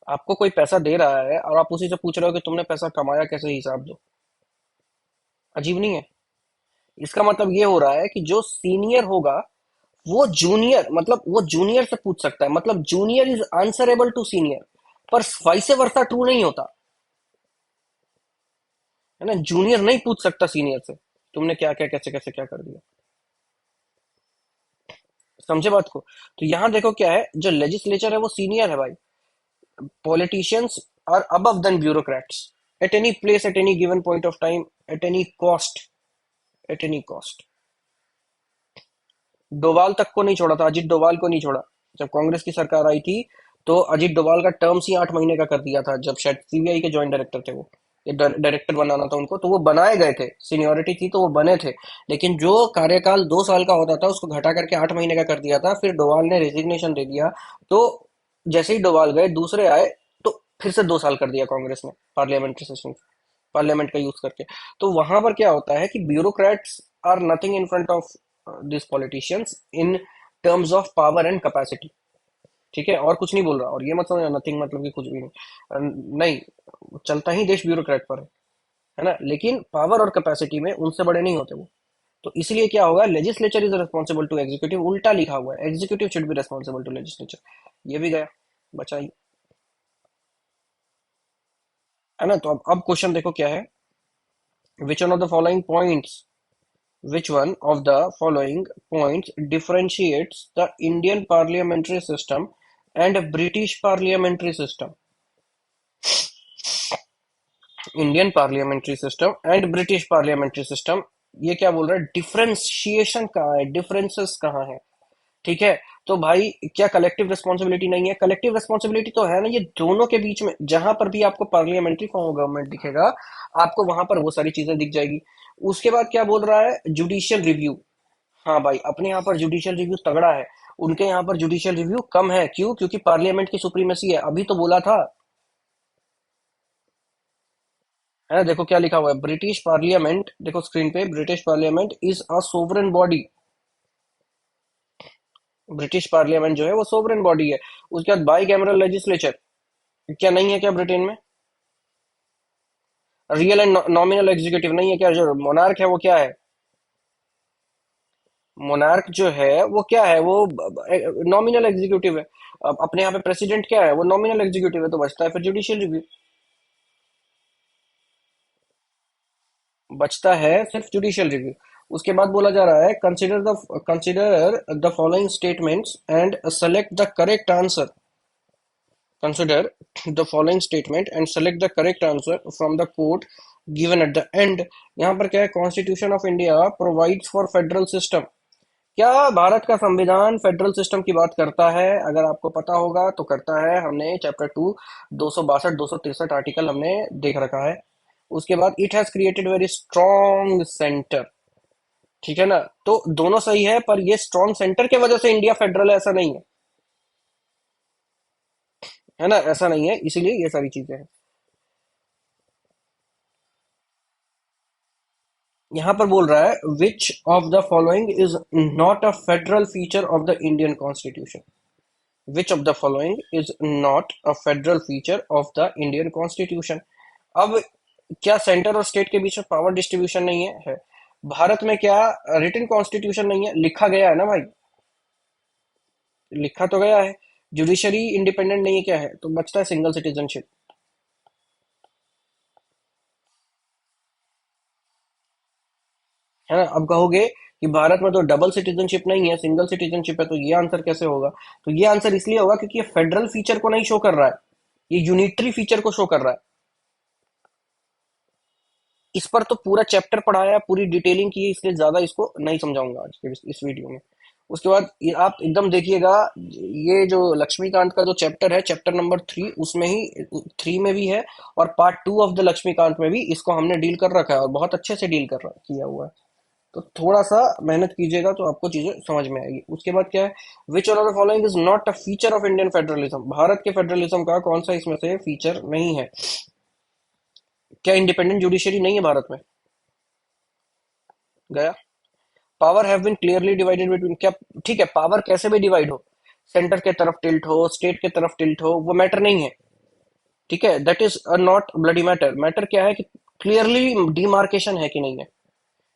आपको कोई पैसा दे रहा है और आप उसी से पूछ रहे हो कि तुमने पैसा कमाया कैसे, हिसाब दो। अजीब नहीं है? इसका मतलब ये हो रहा है कि जो सीनियर होगा वो जूनियर, मतलब वो जूनियर से पूछ सकता है, मतलब junior is answerable to senior. पर वाइस वर्सा ट्रू नहीं होता, है ना? जूनियर नहीं पूछ सकता सीनियर से तुमने क्या क्या कैसे कैसे क्या कर दिया। समझे बात को? तो यहां देखो क्या है, जो लेजिस्लेचर है वो सीनियर है भाई। Politicians are above then bureaucrats at any place, at any given point of time, at any cost, at any cost. Doval तक को नहीं छोड़ा था, अजीत डोवाल को नहीं छोड़ा। जब कांग्रेस की सरकार आई थी तो अजीत डोवाल का टर्म्स ही 8 महीने का कर दिया था, जब शायद सीबीआई के ज्वाइंट डायरेक्टर थे वो। ये डायरेक्टर बनाना था उनको, तो वो बनाए गए थे, सीनियोरिटी थी तो वो बने थे। लेकिन जो कार्यकाल 2 साल का होता था उसको घटा करके 8 महीने का कर दिया था, फिर डोवाल ने रेजिग्नेशन दे दिया। तो जैसे ही डोवाल गए दूसरे आए, तो फिर से 2 साल कर दिया कांग्रेस ने पार्लियामेंट्री सेशन, पार्लियामेंट का यूज करके। तो वहां पर क्या होता है कि bureaucrats are nothing in front of this politicians in terms of power and capacity. ठीक है, और कुछ नहीं बोल रहा, और ये मत समझना नथिंग मतलब कि कुछ भी नहीं। नहीं, चलता ही देश ब्यूरोक्रेट पर है ना, लेकिन पावर और कैपेसिटी में उनसे बड़े नहीं होते वो। तो इसलिए क्या होगा, legislature is responsible to executive, उल्टा लिखा हुआ है, executive should be responsible to legislature. ये भी गया, बचा ही। है ना? तो अब क्वेश्चन देखो क्या है, which one of the following points, which one of the following points differentiates the Indian parliamentary system and British parliamentary system? Indian parliamentary system and British parliamentary system. ये क्या बोल रहा है, डिफरेंशिएशन कहाँ है, डिफरेंसेस कहाँ है? ठीक है। तो भाई क्या कलेक्टिव रिस्पॉन्सिबिलिटी नहीं है? कलेक्टिव रिस्पॉन्सिबिलिटी तो है ना, ये दोनों के बीच में जहां पर भी आपको पार्लियामेंट्री फॉर्म ऑफ गवर्नमेंट दिखेगा, आपको वहां पर वो सारी चीजें दिख जाएगी। उसके बाद क्या बोल रहा है, जुडिशियल रिव्यू। हाँ भाई, अपने यहाँ पर जुडिशियल रिव्यू तगड़ा है, उनके यहाँ पर जुडिशियल रिव्यू कम है। क्यों? क्योंकि पार्लियामेंट की सुप्रीमेसी है, अभी तो बोला था। है ना? देखो क्या लिखा हुआ है, ब्रिटिश पार्लियामेंट, देखो स्क्रीन पे, British parliament is a sovereign body. British parliament जो है वो सोवरेन बॉडी है। उसके बाद बाई कैमरल लेजिस्लेचर, क्या नहीं है क्या ब्रिटेन में? रियल एंड नॉमिनल एग्जीक्यूटिव नहीं है क्या? जो मोनार्क है वो क्या है? मोनार्क जो है वो क्या है, वो नॉमिनल एग्जीक्यूटिव है। अब अपने यहाँ पे प्रेसिडेंट क्या है, वो नॉमिनल एग्जीक्यूटिव है, तो बचता है फिर जुडिशियल रिव्यू। बचता है सिर्फ जुडिशियल रिव्यू। उसके बाद बोला जा रहा है consider the following statements and select the correct answer. Consider the following statement and select the correct answer from the quote given at the end। यहाँ पर क्या है, constitution of India provides for federal system. क्या भारत का संविधान federal system की बात करता है? अगर आपको पता होगा तो करता है। हमने चैप्टर 2 262 263 आर्टिकल हमने देख रखा है। उसके बाद it has created very strong centre. ठीक है ना? तो दोनों सही है, पर ये स्ट्रॉन्ग सेंटर की वजह से इंडिया फेडरल है ऐसा नहीं है। है ना? ऐसा नहीं है, इसीलिए ये सारी चीजें हैं। यहाँ पर बोल रहा है which of the following is not a federal feature of the Indian constitution. Which of the following is not a federal feature of the Indian constitution. अब क्या सेंटर और स्टेट के बीच में पावर डिस्ट्रीब्यूशन नहीं है? भारत में क्या रिटन कॉन्स्टिट्यूशन नहीं है? लिखा गया है ना भाई, लिखा तो गया है। जुडिशरी इंडिपेंडेंट नहीं है, क्या है? तो बचता है सिंगल सिटीजनशिप। है ना? अब कहोगे कि भारत में तो डबल सिटीजनशिप नहीं है, सिंगल सिटीजनशिप है, तो ये आंसर कैसे होगा? तो ये आंसर इसलिए होगा क्योंकि ये फेडरल फीचर को नहीं शो कर रहा है, ये यूनिटरी फीचर को शो कर रहा है। इस पर तो पूरा चैप्टर पढ़ाया, पूरी डिटेलिंग की है, इसलिए ज्यादा इसको नहीं समझाऊंगा आज के इस वीडियो में। उसके बाद आप एकदम देखिएगा, ये जो लक्ष्मीकांत का जो चैप्टर है, चैप्टर नंबर 3, उसमें ही 3 में भी है, और पार्ट 2 ऑफ द लक्ष्मीकांत में भी इसको हमने डील कर रखा है, और बहुत अच्छे से डील कर रहा किया हुआ है। तो थोड़ा सा मेहनत कीजिएगा तो आपको चीजें समझ में आएगी। उसके बाद क्या है, which of the following is not a feature of Indian federalism. Bharat के फेडरलिज्म का कौन सा इसमें से फीचर नहीं है? क्या इंडिपेंडेंट जुडिशरी नहीं है भारत में? गया। Power have been clearly divided between, क्या? ठीक है, पावर कैसे भी डिवाइड हो, सेंटर के तरफ टिल्ट हो, स्टेट के तरफ टिल्ट हो, वो मैटर नहीं है। ठीक है, that is not bloody matter. Matter क्या है कि क्लियरली डिमार्केशन है कि नहीं है।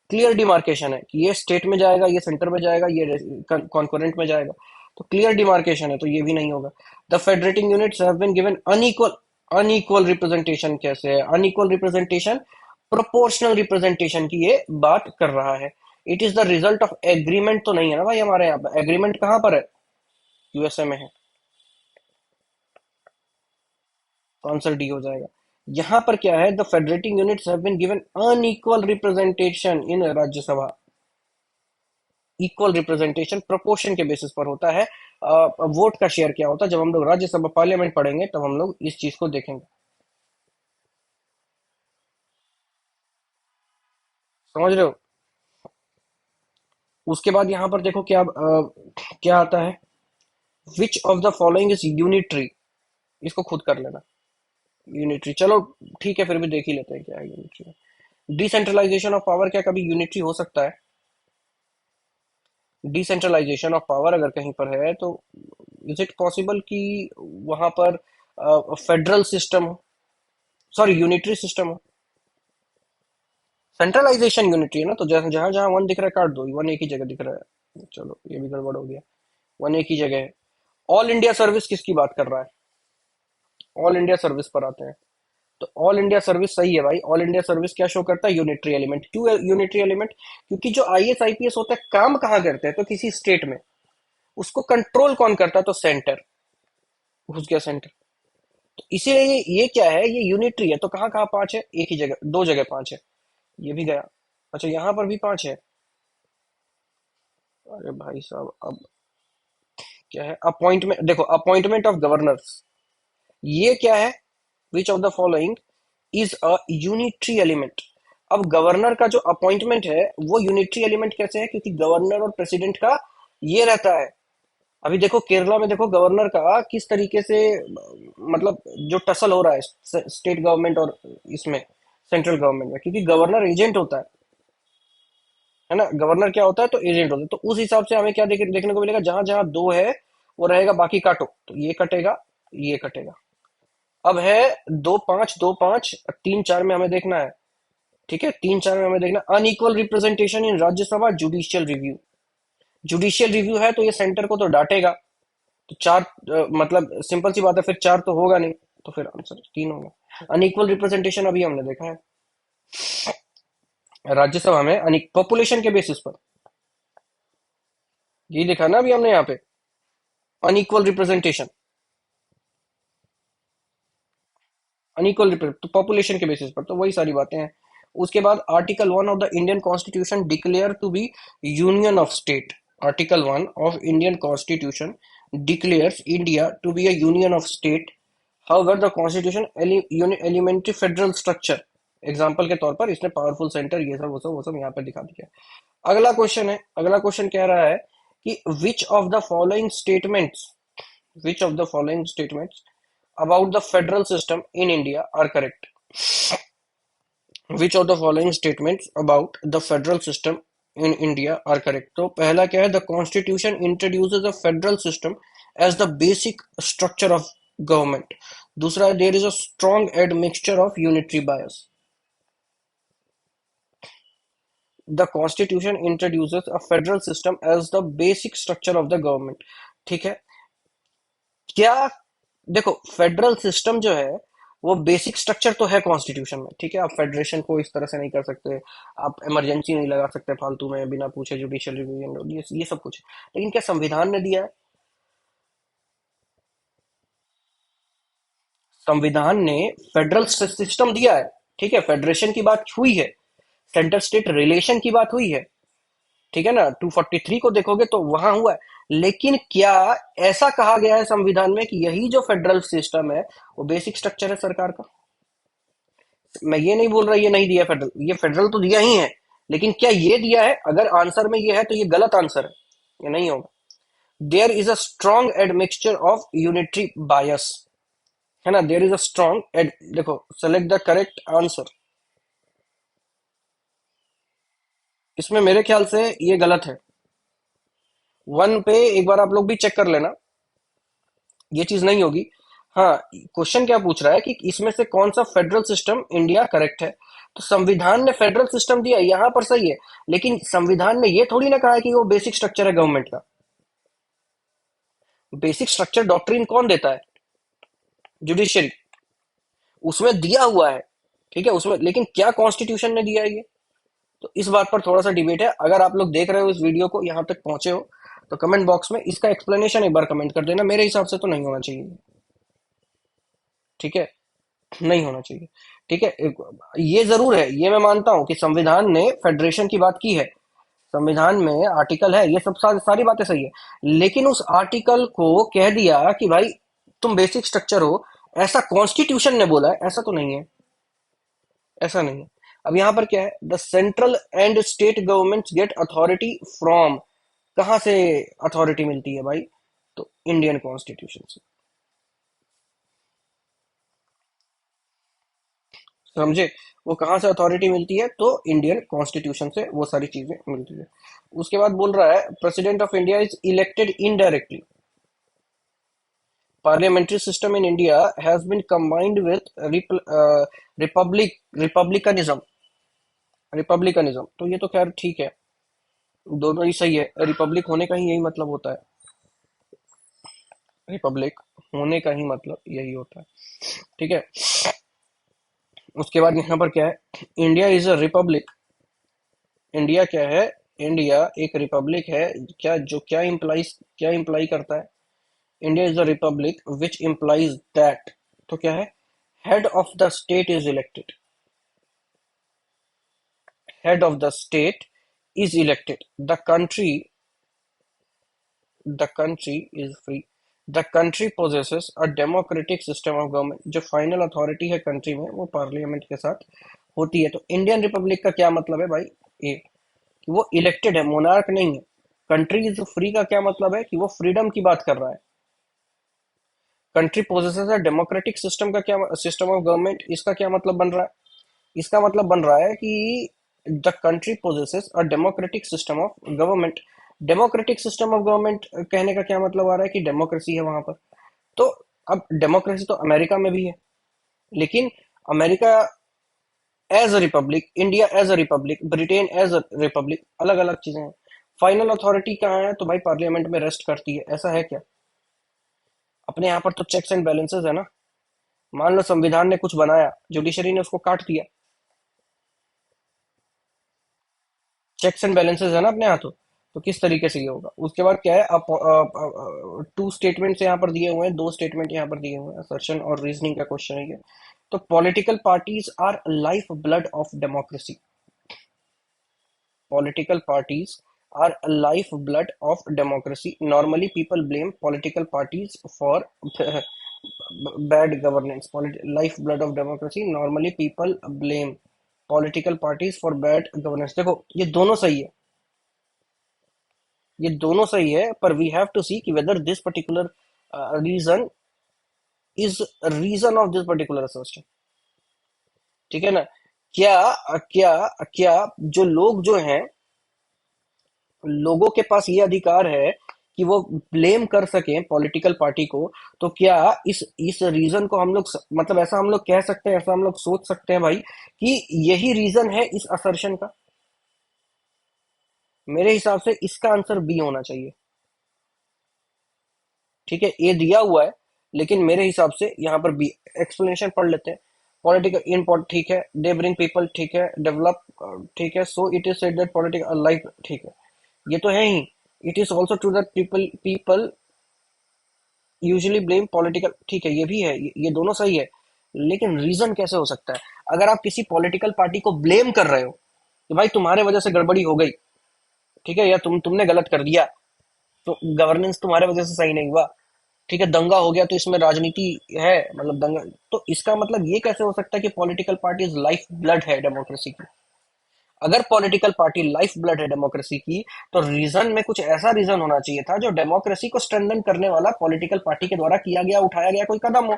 क्लियर डिमार्केशन है कि ये स्टेट में जाएगा, ये सेंटर में जाएगा, ये कॉन्कोरेंट में जाएगा। तो क्लियर डिमार्केशन है, तो ये भी नहीं होगा। The federating units have been given unequal. Unequal representation कैसे है? अनइक्वल रिप्रेजेंटेशन प्रोपोर्शनल रिप्रेजेंटेशन की ये बात कर रहा है। It is the result of agreement तो नहीं है ना भाई, हमारे यहाँ पर एग्रीमेंट कहाँ पर है? यूएसए में है। तो आंसर डी हो जाएगा। यहाँ पर क्या है, the federating units have been given unequal representation in Rajya Sabha. Equal representation proportion के बेसिस पर होता है। वोट का शेयर क्या होता है? जब हम लोग राज्यसभा पार्लियामेंट पढ़ेंगे तब हम लोग इस चीज को देखेंगे। समझ रहे हो? उसके बाद यहाँ पर देखो क्या क्या आता है, which of the following is unitary. इसको खुद कर लेना। यूनिटरी, चलो ठीक है, फिर भी देख ही लेते हैं क्या है यूनिटरी। डिसेंट्रलाइजेशन ऑफ पावर क्या कभी यूनिटरी हो सकता है? डिसेंट्रलाइजेशन ऑफ पावर अगर कहीं पर है तो इज इट पॉसिबल कि वहां पर फेडरल सिस्टम हो, सॉरी यूनिटरी सिस्टम हो? सेंट्रलाइजेशन यूनिटी है ना, तो जहां जहां जहां वन दिख रहा है काट दो, वन एक ही जगह दिख रहा है। चलो ये भी गड़बड़ हो गया, वन एक ही जगह है। ऑल इंडिया सर्विस किसकी बात कर रहा है? ऑल इंडिया सर्विस पर आते हैं। तो ऑल इंडिया सर्विस सही है भाई। ऑल इंडिया सर्विस क्या शो करता है? Unitary element. क्यों यूनिटरी एलिमेंट? क्योंकि जो आईएएस आईपीएस होता है काम कहाँ करते हैं? तो किसी स्टेट में। उसको कंट्रोल कौन करता है? तो सेंटर। घुस गया सेंटर। तो इसीलिए ये क्या है, ये यूनिटरी है। तो कहाँ कहाँ 5 है? एक ही जगह, 2 जगह 5 है। ये भी गया। अच्छा, यहाँ पर भी 5 है। अरे भाई साहब, अब क्या है? अपॉइंटमेंट, देखो अपॉइंटमेंट ऑफ गवर्नर्स, ये क्या है? Which of the following is a unitary element. अब गवर्नर का जो अपॉइंटमेंट है वो यूनिटरी एलिमेंट कैसे है? क्योंकि गवर्नर और प्रेसिडेंट का ये रहता है। अभी देखो केरला में, देखो गवर्नर का किस तरीके से मतलब जो टसल हो रहा है स्टेट गवर्नमेंट और इसमें सेंट्रल गवर्नमेंट में, क्योंकि गवर्नर एजेंट होता है ना? गवर्नर क्या होता है? तो एजेंट होता है। तो उस हिसाब से हमें क्या देखने को मिलेगा, जहां जहां 2 है वो रहेगा, बाकी काटो तो ये कटेगा, ये कटेगा। अब है 2 5 2 5 3 4 में हमें देखना है। ठीक है, 3 4 में हमें देखना unequal representation in Rajya Sabha judicial review. Judicial review है तो ये सेंटर को तो डांटेगा। तो 4 मतलब सिंपल सी बात है, फिर 4 तो होगा नहीं, तो फिर आंसर 3 होगा। अनइक्वल रिप्रेजेंटेशन अभी हमने देखा है। राज्यसभा में अनेक पॉपुलेशन के बेसिस पर, ये लिखा ना अभी हमने यहाँ पे, अनइक्वल रिप्रेजेंटेशन, अनइक्वल तो पॉपुलेशन के बेसिस पर, तो वही सारी बातें हैं। उसके बाद article 1 of the Indian constitution declare to be union of state. Article 1 of Indian constitution declares India to be a union of state. However the constitution elementary federal structure, example के तौर पर इसने पावरफुल सेंटर ये सब वो सब यहाँ पे दिखा दिया। अगला क्वेश्चन है, अगला क्वेश्चन कह रहा है कि which of the following statements, which of the following statements about the federal system in India are correct? Which of the following statements about the federal system in India are correct? तो पहला क्या है, the constitution introduces a federal system as the basic structure of government. दूसरा, there is a strong admixture of unitary bias. The constitution introduces a federal system as the basic structure of the government. ठीक है, क्या, देखो federal system जो है वो basic structure तो है कॉन्स्टिट्यूशन में, ठीक है, आप फेडरेशन को इस तरह से नहीं कर सकते, आप इमरजेंसी नहीं लगा सकते फालतू में बिना पूछे जुडिशियल रिवीजन, ये सब कुछ, लेकिन क्या संविधान ने दिया है? संविधान ने फेडरल सिस्टम दिया है, ठीक है, फेडरेशन की बात हुई है, सेंटर स्टेट रिलेशन की बात हुई है, ठीक है ना, 243 को देखोगे तो वहां हुआ है, लेकिन क्या ऐसा कहा गया है संविधान में कि यही जो फेडरल सिस्टम है वो बेसिक स्ट्रक्चर है सरकार का? मैं ये नहीं बोल रहा ये नहीं दिया फेडरल, ये फेडरल तो दिया ही है, लेकिन क्या ये दिया है? अगर आंसर में ये है तो ये गलत आंसर है, ये नहीं होगा। There is a strong admixture of unitary bias, है ना, there is a strong ad, देखो सेलेक्ट द करेक्ट आंसर। इसमें मेरे ख्याल से ये गलत है, वन पे एक बार आप लोग भी चेक कर लेना, ये चीज नहीं होगी। हाँ, क्वेश्चन क्या पूछ रहा है कि इसमें से कौन सा फेडरल सिस्टम इंडिया करेक्ट है, तो संविधान ने फेडरल सिस्टम दिया यहां पर सही है, लेकिन संविधान ने ये थोड़ी ना कहा है कि वो बेसिक स्ट्रक्चर है गवर्नमेंट का। बेसिक स्ट्रक्चर डॉक्ट्रिन कौन देता है? जुडिशरी, उसमें दिया हुआ है, ठीक है उसमें, लेकिन क्या कॉन्स्टिट्यूशन ने दिया है ये? तो इस बात पर थोड़ा सा डिबेट है। अगर आप लोग देख रहे हो इस वीडियो को यहां तक पहुंचे हो तो कमेंट बॉक्स में इसका एक्सप्लेनेशन एक बार कमेंट कर देना, मेरे हिसाब से तो नहीं होना चाहिए, ठीक है, नहीं होना चाहिए, ठीक है। ये जरूर है, ये मैं मानता हूं कि संविधान ने फेडरेशन की बात की है, संविधान में आर्टिकल है, ये सब सारी बातें सही है, लेकिन उस आर्टिकल को कह दिया कि भाई तुम बेसिक स्ट्रक्चर हो, ऐसा कॉन्स्टिट्यूशन ने बोला है, ऐसा तो नहीं है, ऐसा नहीं है। अब यहां पर क्या है, the central and state government get authority from, कहां से अथॉरिटी मिलती है भाई? तो इंडियन कॉन्स्टिट्यूशन से, समझे, वो कहाँ से अथॉरिटी मिलती है? तो इंडियन कॉन्स्टिट्यूशन से वो सारी चीजें मिलती है। उसके बाद बोल रहा है president of India is elected indirectly, parliamentary system in India has been combined with republicanism, republicanism, तो ये तो खैर ठीक है, दोनों ही सही है, रिपब्लिक होने का ही यही मतलब होता है, रिपब्लिक होने का ही मतलब यही होता है, ठीक है। उसके बाद यहाँ पर क्या है, India is a republic, India क्या है, इंडिया एक रिपब्लिक है, क्या जो क्या इंप्लाई करता है, India is a republic which implies that, तो क्या है, head of the state is elected, head of the state is elected, the country is free, the country possesses a democratic system of government, जो final authority है country में वो parliament के साथ होती है। तो इंडियन रिपब्लिक का क्या मतलब है भाई, ये कि वो इलेक्टेड है, मोनार्क नहीं है। कंट्री इज फ्री का क्या मतलब है कि वो फ्रीडम की बात कर रहा है। Country possesses a democratic system का क्या, सिस्टम ऑफ गवर्नमेंट, इसका क्या मतलब बन रहा है? इसका मतलब बन रहा है कि the country possesses a democratic system of government. Democratic system of government कहने का क्या मतलब आ रहा है कि डेमोक्रेसी है वहां पर। तो अब डेमोक्रेसी तो अमेरिका में भी है, लेकिन America as a republic, India as a republic, Britain as a republic, अलग अलग चीजें हैं। फाइनल अथॉरिटी कहाँ है? तो भाई पार्लियामेंट में रेस्ट करती है, ऐसा है क्या? अपने यहाँ पर तो चेक्स एंड बैलेंसेस है ना। मान लो संविधान ने कुछ बनाया, जुडिशरी ने उसको काट दिया, चेक्स एंड बैलेंसेस है ना अपने हाथों, तो किस तरीके से ये होगा। उसके बाद क्या है, अब टू स्टेटमेंट्स यहाँ पर दिए हुए हैं, दो स्टेटमेंट यहाँ पर दिए हुए हैं, असर्शन और रीजनिंग का क्वेश्चन है ये। तो political parties our life blood of democracy. Political parties are a lifeblood of democracy. Normally, people blame political parties for bad governance. Lifeblood of democracy. Normally, people blame political parties for bad governance. देखो ये दोनों सही है, ये दोनों सही है, पर वी हैव टू सी कि whether this particular reason is reason of this particular assertion. ठीक है ना। क्या क्या क्या जो लोग जो हैं, लोगों के पास ये अधिकार है कि वो ब्लेम कर सकें पॉलिटिकल पार्टी को, तो क्या इस रीजन को हम लोग मतलब ऐसा हम लोग कह सकते हैं, ऐसा हम लोग सोच सकते हैं भाई कि यही रीजन है इस असर्शन का। मेरे हिसाब से इसका आंसर बी होना चाहिए। ठीक है, ए दिया हुआ है, लेकिन मेरे हिसाब से यहाँ पर बी। एक्सप्लेनेशन पढ़ लेते हैं। पॉलिटिकल इन, ठीक है, दे ब्रिंग पीपल, ठीक है, डेवलप, ठीक है, so it is said that political life, ठीक है, ये तो है ही। It is also true that people people usually blame political, ठीक है, ये भी है, ये दोनों सही है। लेकिन रीजन कैसे हो सकता है? अगर आप किसी पॉलिटिकल पार्टी को ब्लेम कर रहे हो कि भाई तुम्हारे वजह से गड़बड़ी हो गई, ठीक है, या तुमने गलत कर दिया, तो गवर्नेंस तुम्हारे वजह से सही नहीं हुआ, ठीक है, दंगा हो गया तो इसमें राजनीति है, मतलब दंगा, तो इसका मतलब ये कैसे हो सकता है कि पॉलिटिकल पार्टीज लाइफ ब्लड है डेमोक्रेसी की? अगर पॉलिटिकल पार्टी लाइफ ब्लड है डेमोक्रेसी की, तो रीजन में कुछ ऐसा रीजन होना चाहिए था जो डेमोक्रेसी को स्ट्रेंथन करने वाला पॉलिटिकल पार्टी के द्वारा किया गया, उठाया गया कोई कदम हो,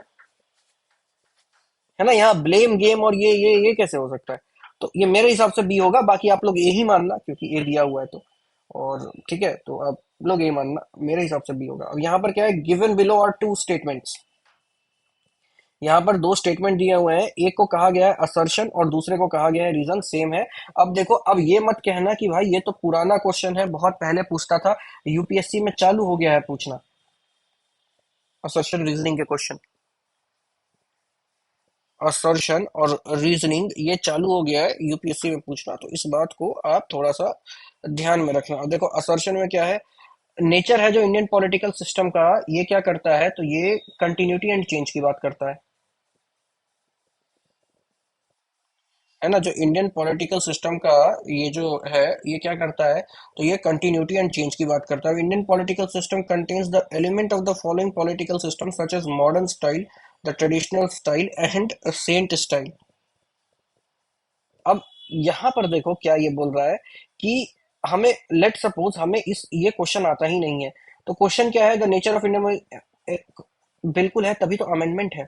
है ना। यहाँ ब्लेम गेम और ये कैसे हो सकता है? तो ये मेरे हिसाब से बी होगा, बाकी आप लोग ए ही मानना क्योंकि ए दिया हुआ है तो। और ठीक है, तो आप लोग ए मानना, मेरे हिसाब से बी होगा। अब यहाँ पर क्या है, given below are two statements. यहाँ पर दो स्टेटमेंट दिए हुए हैं, एक को कहा गया है असर्शन और दूसरे को कहा गया है रीजन, सेम है। अब देखो, अब ये मत कहना कि भाई ये तो पुराना क्वेश्चन है, बहुत पहले पूछता था, यूपीएससी में चालू हो गया है पूछना असर्शन रीजनिंग के क्वेश्चन। असर्शन और रीजनिंग ये चालू हो गया है यूपीएससी में पूछना, तो इस बात को आप थोड़ा सा ध्यान में रखना। अब देखो असर्शन में क्या है, नेचर है जो इंडियन पॉलिटिकल सिस्टम का, ये क्या करता है, तो ये कंटिन्यूटी एंड चेंज की बात करता है ना। जो इंडियन पॉलिटिकल सिस्टम का ये जो है, ये क्या करता है, तो ये कंटिन्यूटी एंड चेंज की बात करता है। Indian political system contains the element of the following political system such as modern style, the traditional style and saint style. अब यहाँ पर देखो क्या ये बोल रहा है कि हमें, लेट सपोज हमें इस ये क्वेश्चन आता ही नहीं है, तो क्वेश्चन क्या है, द नेचर ऑफ इंडियन, बिल्कुल है, तभी तो अमेंडमेंट है।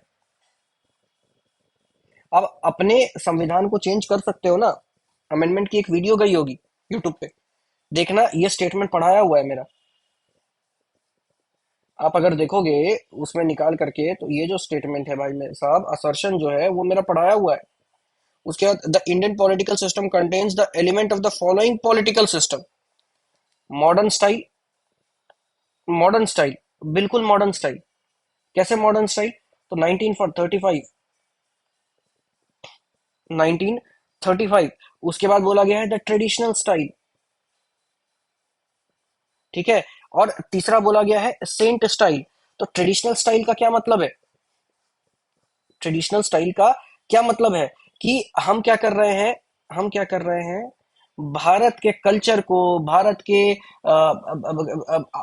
अब अपने संविधान को चेंज कर सकते हो ना। अमेंडमेंट की एक वीडियो गई होगी यूट्यूब पे, देखना, ये स्टेटमेंट पढ़ाया हुआ है मेरा। आप अगर देखोगे उसमें निकाल करके, तो ये जो स्टेटमेंट है भाई मेरे साहब, असर्शन जो है वो मेरा पढ़ाया हुआ है। उसके बाद the Indian political system contains the element of the following political system, modern style, modern style, बिल्कुल मॉडर्न स्टाइल। कैसे मॉडर्न स्टाइल? तो 1935, 1935। उसके बाद बोला गया है द ट्रेडिशनल स्टाइल, ठीक है, और तीसरा बोला गया है सेंट स्टाइल। तो ट्रेडिशनल स्टाइल का क्या मतलब है? ट्रेडिशनल स्टाइल का क्या मतलब है कि हम क्या कर रहे हैं, हम क्या कर रहे हैं, भारत के कल्चर को, भारत के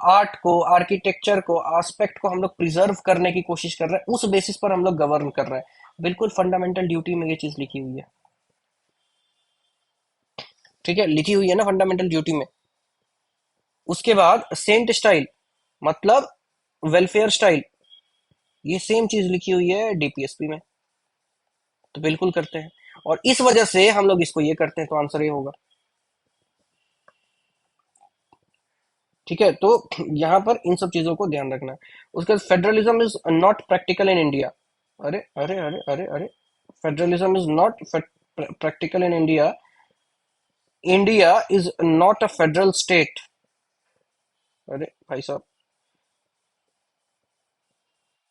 आर्ट को, आर्किटेक्चर को, एस्पेक्ट को हम लोग प्रिजर्व करने की कोशिश कर रहे हैं, उस बेसिस पर हम लोग गवर्न कर रहे हैं। बिल्कुल फंडामेंटल ड्यूटी में ये चीज लिखी हुई है। ठीक है, लिखी हुई है ना फंडामेंटल ड्यूटी में। उसके बाद सेंट स्टाइल मतलब वेलफेयर स्टाइल, ये सेम चीज लिखी हुई है डीपीएसपी में, तो बिल्कुल करते हैं। और इस वजह से हम लोग इसको ये करते हैं, तो आंसर ये होगा। ठीक है, तो यहाँ पर इन सब चीजों को ध्यान रखना है। उसके बाद federalism is not practical in India. अरे अरे अरे अरे अरे, federalism is not practical in India. India is not a federal state. अरे भाई साहब,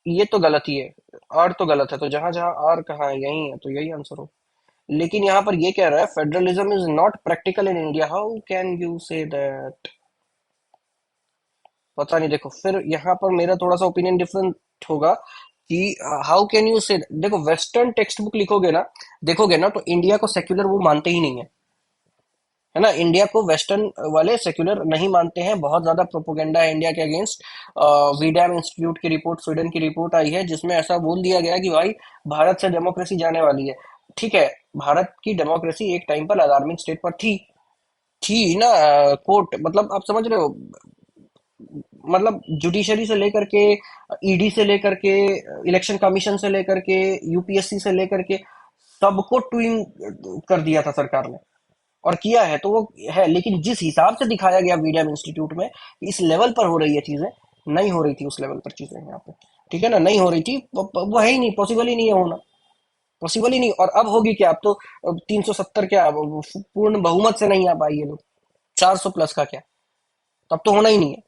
ये तो गलत ही है। आर तो गलत है, तो जहां जहां आर कहाँ है, यही है, तो यही आंसर हो। लेकिन यहाँ पर ये कह रहा है federalism is not practical in India, how can you say that? पता नहीं। देखो फिर यहाँ पर मेरा थोड़ा सा ओपिनियन डिफरेंट होगा कि हाउ कैन यू से। देखो वेस्टर्न टेक्स्ट बुक लिखोगे ना, देखोगे ना, तो इंडिया को सेक्युलर वो मानते ही नहीं है, है ना। इंडिया को वेस्टर्न वाले सेक्युलर नहीं मानते हैं। बहुत ज्यादा प्रोपोगेंडा है इंडिया के अगेंस्ट। वीडैम इंस्टीट्यूट की रिपोर्ट, स्वीडन की रिपोर्ट आई है जिसमें ऐसा बोल दिया गया कि भाई भारत से डेमोक्रेसी जाने वाली है। ठीक है, भारत की डेमोक्रेसी एक टाइम पर अलार्मिंग स्टेट पर थी ना। कोर्ट मतलब आप समझ रहे हो, मतलब जुडिशरी से लेकर के, ईडी से लेकर के, इलेक्शन कमीशन से लेकर के, यूपीएससी से लेकर के, सबको ट्विन कर दिया था सरकार ने, और किया है तो वो है। लेकिन जिस हिसाब से दिखाया गया वीडियम इंस्टीट्यूट में कि इस लेवल पर हो रही है चीजें, नहीं हो रही थी उस लेवल पर चीजें यहाँ पे। ठीक है ना, नहीं हो रही थी, वो है ही नहीं, पॉसिबल ही नहीं है होना, पॉसिबल ही नहीं। और अब होगी क्या? अब तो 370 क्या, अब पूर्ण बहुमत से नहीं आ पाई ये लोग, 400 प्लस का क्या, तब तो होना ही नहीं है।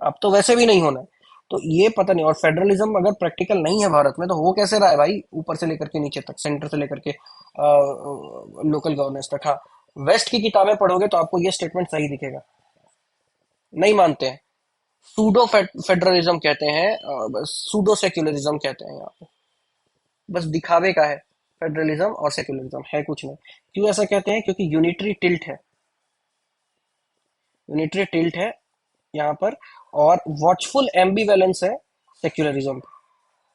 अब तो वैसे भी नहीं होना है। तो ये पता नहीं। और फेडरलिज्म अगर प्रैक्टिकल नहीं है भारत में तो हो कैसे रहा है भाई, ऊपर से लेकर के नीचे तक, सेंटर से लेकर के लोकल गवर्नेंस तक। हाँ, वेस्ट की किताबें पढ़ोगे तो आपको ये स्टेटमेंट सही दिखेगा। नहीं मानते हैं। सूडो फेडरलिज्म कहते हैं, सूडो सेक्युलरिज्म कहते हैं यहाँ पे। बस दिखावे का है। फेडरलिज्म और सेक्युलरिज्म है कुछ नहीं। क्यों ऐसा कहते हैं? क्योंकि यूनिटरी टिल्ट है, यूनिटरी टिल्ट है यहाँ पर, और वॉचफुल एम्बीवेलेंस है सेक्युलरिज्म।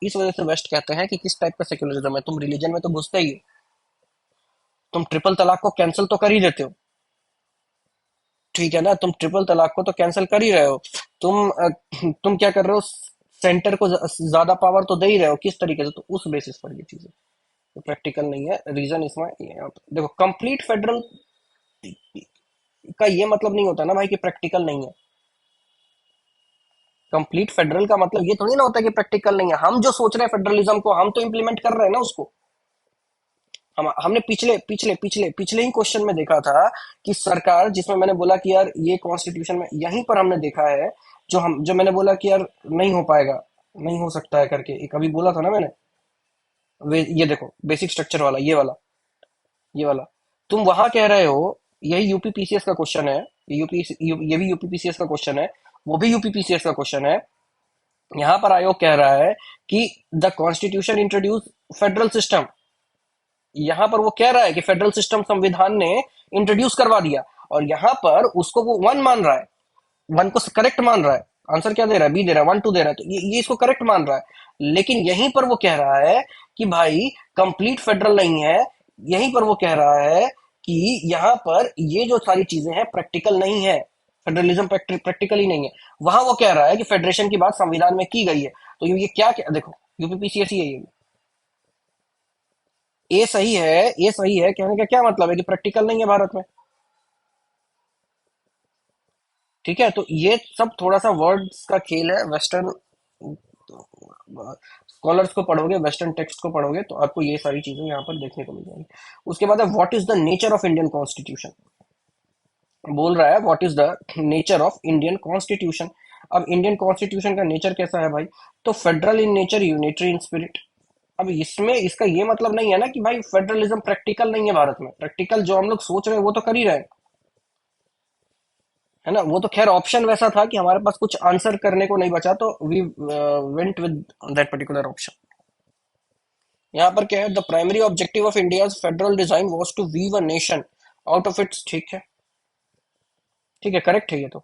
इस वजह से वेस्ट कहते हैं कि किस टाइप का सेक्युलरिज्म है। तुम रिलीजन में तो घुसते ही हो, तुम ट्रिपल तलाक को कैंसिल तो कर ही देते हो। ठीक है ना, तुम ट्रिपल तलाक को तो कैंसिल कर ही रहे हो। तुम क्या कर रहे हो? सेंटर को ज्यादा पावर तो दे ही रहे हो। किस तरीके से? तो उस बेसिस पर ये चीजें तो प्रैक्टिकल नहीं है। रीजन इसमें देखो, कंप्लीट फेडरल का ये मतलब नहीं होता ना भाई कि प्रैक्टिकल नहीं है। कंप्लीट फेडरल का मतलब ये थोड़ी ना होता है कि प्रैक्टिकल नहीं है। हम जो सोच रहे हैं फेडरलिज्म को, हम तो इम्प्लीमेंट कर रहे हैं ना उसको। हमने पिछले पिछले पिछले पिछले ही क्वेश्चन में देखा था कि सरकार, जिसमें मैंने बोला कि यार ये कॉन्स्टिट्यूशन में, यहीं पर हमने देखा है, जो मैंने बोला कि यार नहीं हो पाएगा, नहीं हो सकता है करके, एक अभी बोला था ना मैंने। ये देखो बेसिक स्ट्रक्चर वाला, ये वाला तुम वहां कह रहे हो। यही यूपीपीसीएस का क्वेश्चन है। ये भी यूपीपीसीएस का क्वेश्चन है, वो भी यूपीपीसीएस का क्वेश्चन है। यहाँ पर आयोग कह रहा है कि the constitution introduce federal system. यहाँ पर वो कह रहा है कि फेडरल सिस्टम संविधान ने इंट्रोड्यूस करवा दिया, और यहाँ पर उसको वो वन मान रहा है, वन को करेक्ट मान रहा है। आंसर क्या दे रहा है? बी दे रहा है, 1 2 दे रहा है, तो ये इसको करेक्ट मान रहा है। लेकिन यहीं पर वो कह रहा है कि भाई कंप्लीट फेडरल नहीं है। यहीं पर वो कह रहा है कि यहाँ पर ये जो सारी चीजें हैं प्रैक्टिकल नहीं है, फेडरलिज्म प्रैक्टिकल ही नहीं है। वहां वो कह रहा है कि फेडरेशन की बात संविधान में की गई है। तो ये क्या देखो, यूपीपीसीएस ही है ये सही है, ये सही है कहने का क्या मतलब है कि प्रैक्टिकल नहीं है भारत में। ठीक है, तो ये सब थोड़ा सा वर्ड्स का खेल है। वेस्टर्न स्कॉलर्स को पढ़ोगे, वेस्टर्न टेक्स्ट को पढ़ोगे तो आपको ये सारी चीजें यहाँ पर देखने को मिल जाएंगी। उसके बाद है what is the nature of Indian constitution. बोल रहा है what is the nature of Indian constitution. अब इंडियन कॉन्स्टिट्यूशन का नेचर कैसा है भाई? तो federal in nature, unitary in spirit. अब इसमें इसका ये मतलब नहीं है ना कि भाई फेडरलिज्म प्रैक्टिकल नहीं है भारत में। प्रैक्टिकल जो हम लोग सोच रहे हैं वो तो कर ही रहे हैं, है ना। वो तो खैर ऑप्शन वैसा था कि हमारे पास कुछ आंसर करने को नहीं बचा, तो we went with that particular option. यहाँ पर क्या है? The primary objective of India federal design was to weave a nation out of its. ठीक है, ठीक है, करेक्ट है ये तो।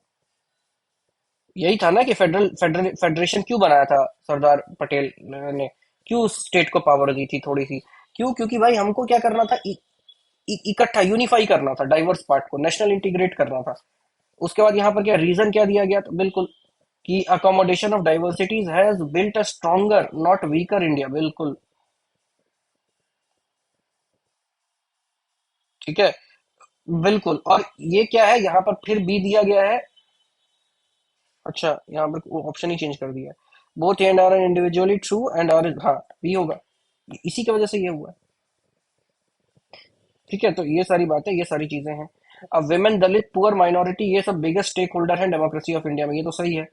यही था ना कि फेडरेशन क्यों बनाया था सरदार पटेल ने, क्यों स्टेट को पावर दी थी थोड़ी सी? क्यों? क्योंकि भाई हमको क्या करना था, इकट्ठा यूनिफाई करना था, डाइवर्स पार्ट को नेशनल इंटीग्रेट करना था। उसके बाद यहाँ पर क्या रीजन क्या दिया गया? तो बिल्कुल कि accommodation of diversities has built a stronger not weaker India. बिल्कुल ठीक है, बिल्कुल। और ये क्या है यहाँ पर फिर बी दिया गया है। अच्छा, यहाँ पर ऑप्शन ही चेंज कर दिया है। Both and are individually true and are, हाँ बी होगा, इसी की वजह से ये हुआ है। ठीक है, तो ये सारी बातें, ये सारी चीजें हैं। अब विमेन, दलित, पुअर, माइनॉरिटी, ये सब बिगेस्ट स्टेक होल्डर है डेमोक्रेसी ऑफ इंडिया में। ये तो सही है।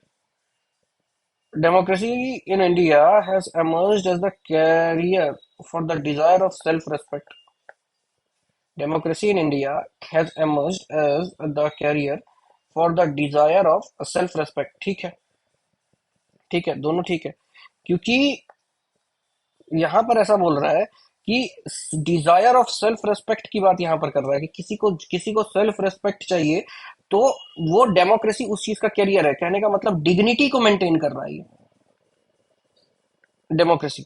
Democracy in India has emerged as the carrier for the desire of self-respect. Democracy in India has emerged as the carrier for the desire of self respect. ठीक है, ठीक है, दोनों ठीक है। क्योंकि यहाँ पर ऐसा बोल रहा है कि डिजायर ऑफ सेल्फ रेस्पेक्ट की बात यहाँ पर कर रहा है कि किसी को सेल्फ रेस्पेक्ट चाहिए, तो वो डेमोक्रेसी उस चीज का कैरियर है। कहने का मतलब डिग्निटी को मेंटेन कर रहा है ये डेमोक्रेसी।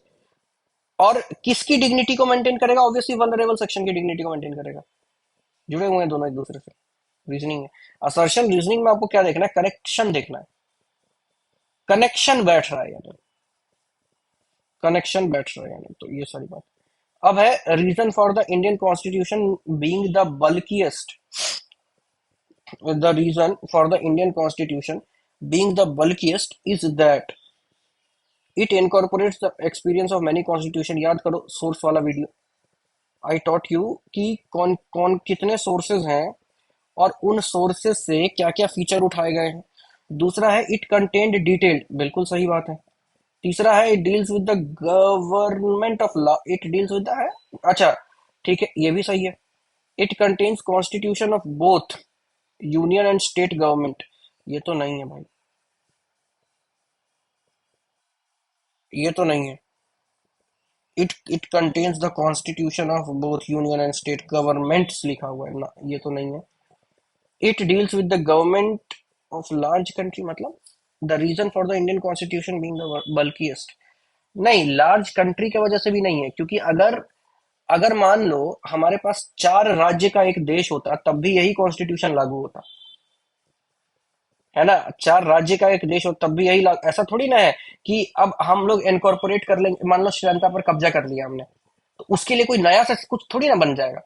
और किसकी डिग्निटी को मेंटेन करेगा? ऑब्वियसली वल्नरेबल सेक्शन की डिग्निटी को मेंटेन करेगा। जुड़े हुए हैं दोनों एक दूसरे से। रीजनिंग है, असर्शन रीजनिंग में आपको क्या देखना है? कनेक्शन देखना है। कनेक्शन बैठ रहा है यानी, कनेक्शन बैठ रहा है यानी, तो ये सारी बात। अब है reason for the Indian constitution being the bulkiest. The reason for the Indian Constitution being the bulkiest is that it incorporates the experience of many constitution। याद करो सोर्स वाला वीडियो, आई टॉट यू कि कौन कौन कितने sources हैं और उन सोर्सेज से क्या क्या फीचर उठाए गए हैं। दूसरा है इट कंटेन्ड डिटेल्ड, बिल्कुल सही बात है। तीसरा है it deals with the government of law, it deals with the है। अच्छा, ठीक है, ये भी सही है। It contains constitution of both union and state government, ये तो नहीं है भाई, ये तो नहीं है। It contains the constitution of both union and state governments लिखा हुआ है ना, ये तो नहीं है। It deals with the government of large country, मतलब the reason for the Indian constitution being the bulkiest, नहीं, लार्ज कंट्री की वजह से भी नहीं है। क्योंकि अगर अगर मान लो हमारे पास 4 राज्य का एक देश होता, तब भी यही कॉन्स्टिट्यूशन लागू होता, है ना। 4 राज्य का एक देश हो तब भी यही ऐसा थोड़ी ना है कि अब हम लोग इनकॉर्पोरेट कर लेंगे। मान लो श्रीलंका पर कब्जा कर लिया हमने, तो उसके लिए कोई नया से कुछ थोड़ी ना बन जाएगा,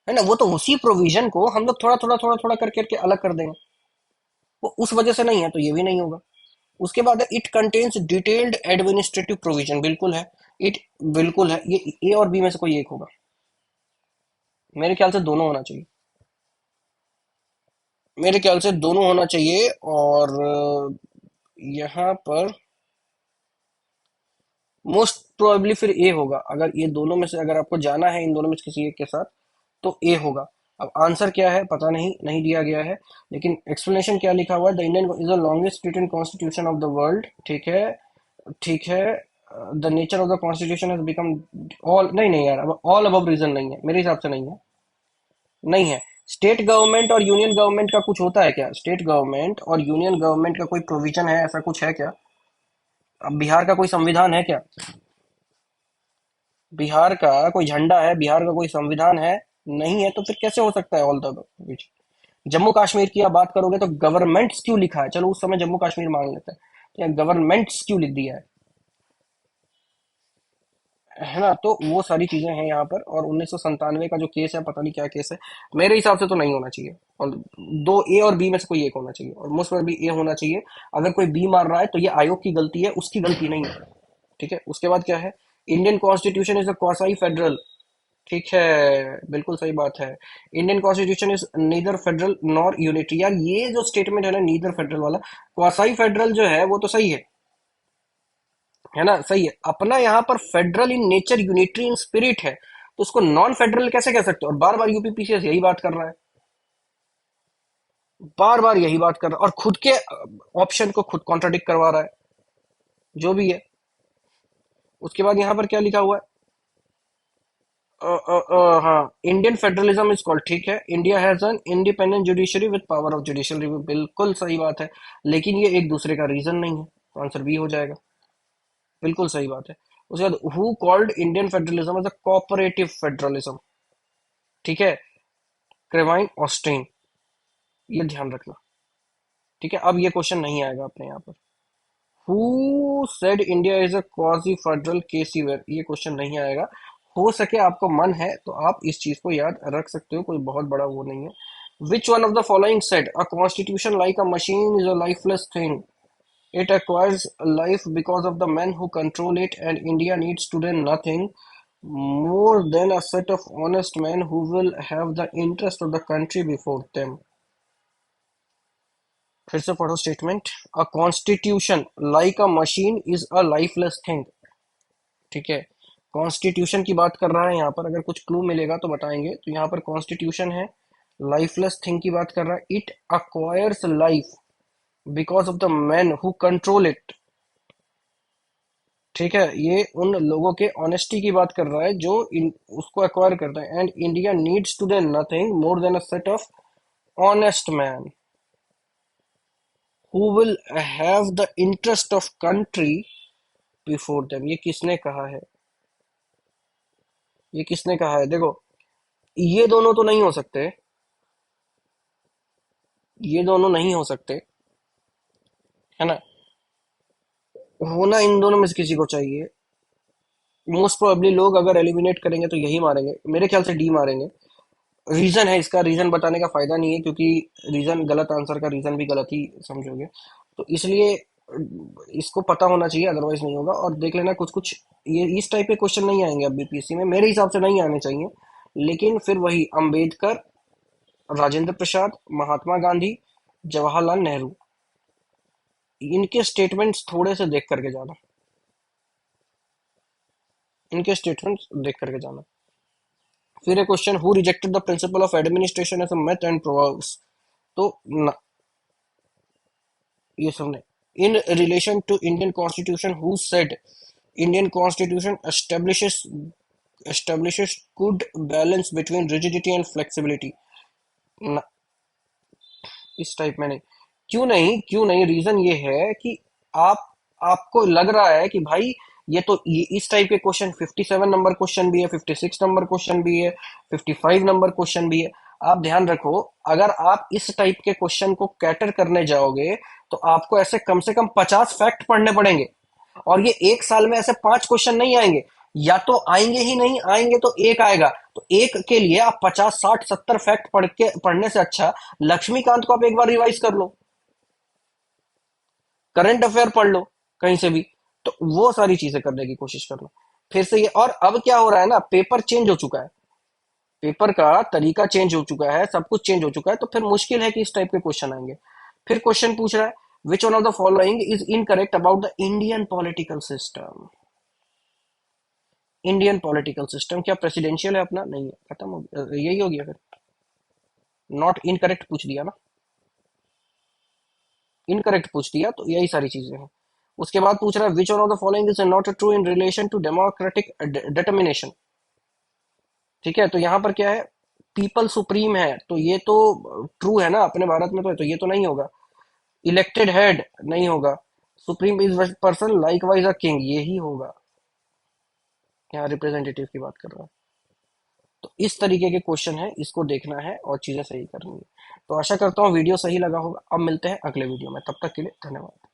है ना। वो तो उसी प्रोविजन को हम लोग थोड़ा थोड़ा थोड़ा थोड़ा करके करके अलग कर देंगे। वो उस वजह से नहीं है, तो ये भी नहीं होगा। उसके बाद it contains detailed administrative provision, बिल्कुल है। इट बिल्कुल है, ये ए और बी में से कोई एक होगा। मेरे ख्याल से दोनों होना चाहिए, मेरे ख्याल से दोनों होना चाहिए। और यहाँ पर मोस्ट प्रोबेबली फिर ए होगा। अगर ये दोनों में से अगर आपको जाना है इन दोनों में से किसी एक के साथ, तो ए होगा। अब आंसर क्या है पता नहीं, नहीं दिया गया है, लेकिन एक्सप्लेनेशन क्या लिखा हुआ है? The Indian is the longest written constitution of the world. ठीक है, ठीक है। The nature of the constitution has become all, नहीं नहीं यार, अब ऑल अबव रीजन नहीं है मेरे हिसाब से, नहीं है, नहीं है। स्टेट गवर्नमेंट और यूनियन गवर्नमेंट का कुछ होता है क्या? स्टेट गवर्नमेंट और यूनियन गवर्नमेंट का कोई प्रोविजन है, ऐसा कुछ है क्या? अब बिहार का कोई संविधान है क्या? बिहार का कोई झंडा है? बिहार का कोई संविधान है? नहीं है, तो फिर कैसे हो सकता है all the which? Jammu Kashmir की आप बात करोगे तो गवर्नमेंट्स क्यों लिखा है? चलो उस समय जम्मू कश्मीर मान लेते हैं, तो यहाँ गवर्नमेंट्स क्यों लिख दिया है ना। तो वो सारी चीजें हैं यहाँ पर। और 1997 का जो केस है, पता नहीं क्या केस है, मेरे हिसाब से तो नहीं होना चाहिए। और दो ए और बी में से कोई एक होना चाहिए, और मोस्ट भी ए होना चाहिए। अगर कोई बी मार रहा है तो ये आयोग की गलती है, उसकी गलती नहीं है। ठीक है, उसके बाद क्या है? Indian constitution is a quasi federal. ठीक है, बिल्कुल सही बात है। Indian constitution is neither federal nor unitary. यार ये जो स्टेटमेंट है ना, नीदर फेडरल वाला, क्वासाई फेडरल जो है वो तो सही है ना, सही है। अपना यहाँ पर federal in nature unitary in spirit है, तो उसको नॉन फेडरल कैसे कह सकते हो? और बार बार यूपी पीसीएस यही बात कर रहा है, बार बार यही बात कर रहा है, और खुद के ऑप्शन को खुद कॉन्ट्राडिक्ट करवा रहा है, जो भी है। उसके बाद यहाँ पर क्या लिखा हुआ है? हाँ, इंडियन फेडरलिज्म इज कॉल्ड, ठीक है। India has an independent judiciary with power of judicial review, बिल्कुल सही बात है। लेकिन ये एक दूसरे का रीजन नहीं है, तो आंसर बी हो जाएगा, बिल्कुल सही बात है। उसके बाद who called Indian federalism as a cooperative federalism? ठीक है, क्रेवाइन ऑस्टिन, ये ध्यान रखना। ठीक है, अब ये क्वेश्चन नहीं आएगा अपने यहाँ पर। Who said India is a quasi federal K C Wheare, ये क्वेश्चन नहीं आएगा। हो सके आपको मन है तो आप इस चीज को याद रख सकते हो, कोई बहुत बड़ा वो नहीं है। Which one of the following said a constitution like a machine is a lifeless thing? It acquires life because of the men who control it, and India needs today nothing more than a set of honest men who will have the interest of the country before them। फिर से पढ़ो statement. A constitution like a machine is a lifeless thing. ठीक है, constitution की बात कर रहा है यहाँ पर, अगर कुछ क्लू मिलेगा तो बताएंगे। तो यहाँ पर कॉन्स्टिट्यूशन है, लाइफलेस थिंग की बात कर रहा है, it acquires life because of the man who control it. ठीक है, ये उन लोगों के ऑनेस्टी की बात कर रहा है जो उसको एक्वायर करते हैं। And India needs today nothing more than a set of honest man who will have the interest of country before them. ये किसने कहा है? ये किसने कहा है? देखो, ये दोनों तो नहीं हो सकते, ये दोनों नहीं हो सकते, है ना? होना इन दोनों में से किसी को चाहिए। मोस्ट प्रोबेबली लोग अगर एलिमिनेट करेंगे तो यही मारेंगे, मेरे ख्याल से डी मारेंगे। रीजन है इसका, रीजन बताने का फायदा नहीं है, क्योंकि रीजन गलत आंसर का रीजन भी गलत ही समझोगे। तो इसलिए इसको पता होना चाहिए, अदरवाइज नहीं होगा। और देख लेना, कुछ कुछ ये इस टाइप के क्वेश्चन नहीं आएंगे अब बीपीएससी में, मेरे हिसाब से नहीं आने चाहिए। लेकिन फिर वही अंबेडकर, राजेंद्र प्रसाद, महात्मा गांधी, जवाहरलाल नेहरू, इनके स्टेटमेंट्स थोड़े से देख करके जाना, इनके स्टेटमेंट्स देख करके जाना। फिर एक question, who rejected the principle of administration as a myth and proverbs. तो ये सबने, in relation to Indian constitution who said Indian constitution establishes good balance between rigidity and flexibility। इस टाइप में नहीं। क्यों नहीं, क्यों नहीं? रीजन ये है कि आप आपको लग रहा है कि भाई ये तो ये इस टाइप के क्वेश्चन 57 नंबर क्वेश्चन भी है, 56 नंबर क्वेश्चन भी है, 55 नंबर क्वेश्चन भी है। आप ध्यान रखो, अगर आप इस टाइप के क्वेश्चन को कैटर करने जाओगे तो आपको ऐसे कम से कम 50 फैक्ट पढ़ने पड़ेंगे। और ये एक साल में ऐसे 5 क्वेश्चन नहीं आएंगे, या तो आएंगे ही नहीं, आएंगे तो एक आएगा। तो एक के लिए आप 50 60 70 फैक्ट पढ़ने से अच्छा लक्ष्मीकांत को आप एक बार रिवाइज कर लो, करंट अफेयर पढ़ लो कहीं से भी। तो वो सारी चीजें करने की कोशिश करना फिर से ये। और अब क्या हो रहा है ना, पेपर चेंज हो चुका है, पेपर का तरीका चेंज हो चुका है, सब कुछ चेंज हो चुका है। तो फिर मुश्किल है कि इस टाइप के क्वेश्चन आएंगे। फिर क्वेश्चन पूछ रहा है, which one of the following is incorrect about the Indian political system. Indian political system क्या प्रेसिडेंशियल है अपना? नहीं है, खत्म हो गया, यही हो गया फिर। नॉट इनकरेक्ट पूछ दिया ना, इनकरेक्ट पूछ दिया, तो यही सारी चीजें हैं। उसके बाद पूछ रहा है, which one of the following is not true in relation to democratic determination. ठीक है, तो यहाँ पर क्या है, पीपल सुप्रीम है, तो ये तो ट्रू है ना अपने भारत में, तो ये तो नहीं होगा। इलेक्टेड हेड नहीं होगा। Supreme is person like wise a king, यही होगा। यहाँ रिप्रेजेंटेटिव की बात कर रहा है। तो इस तरीके के क्वेश्चन है, इसको देखना है और चीजें सही करनी है। तो आशा करता हूँ वीडियो सही लगा होगा। अब मिलते हैं अगले वीडियो में, तब तक के लिए धन्यवाद।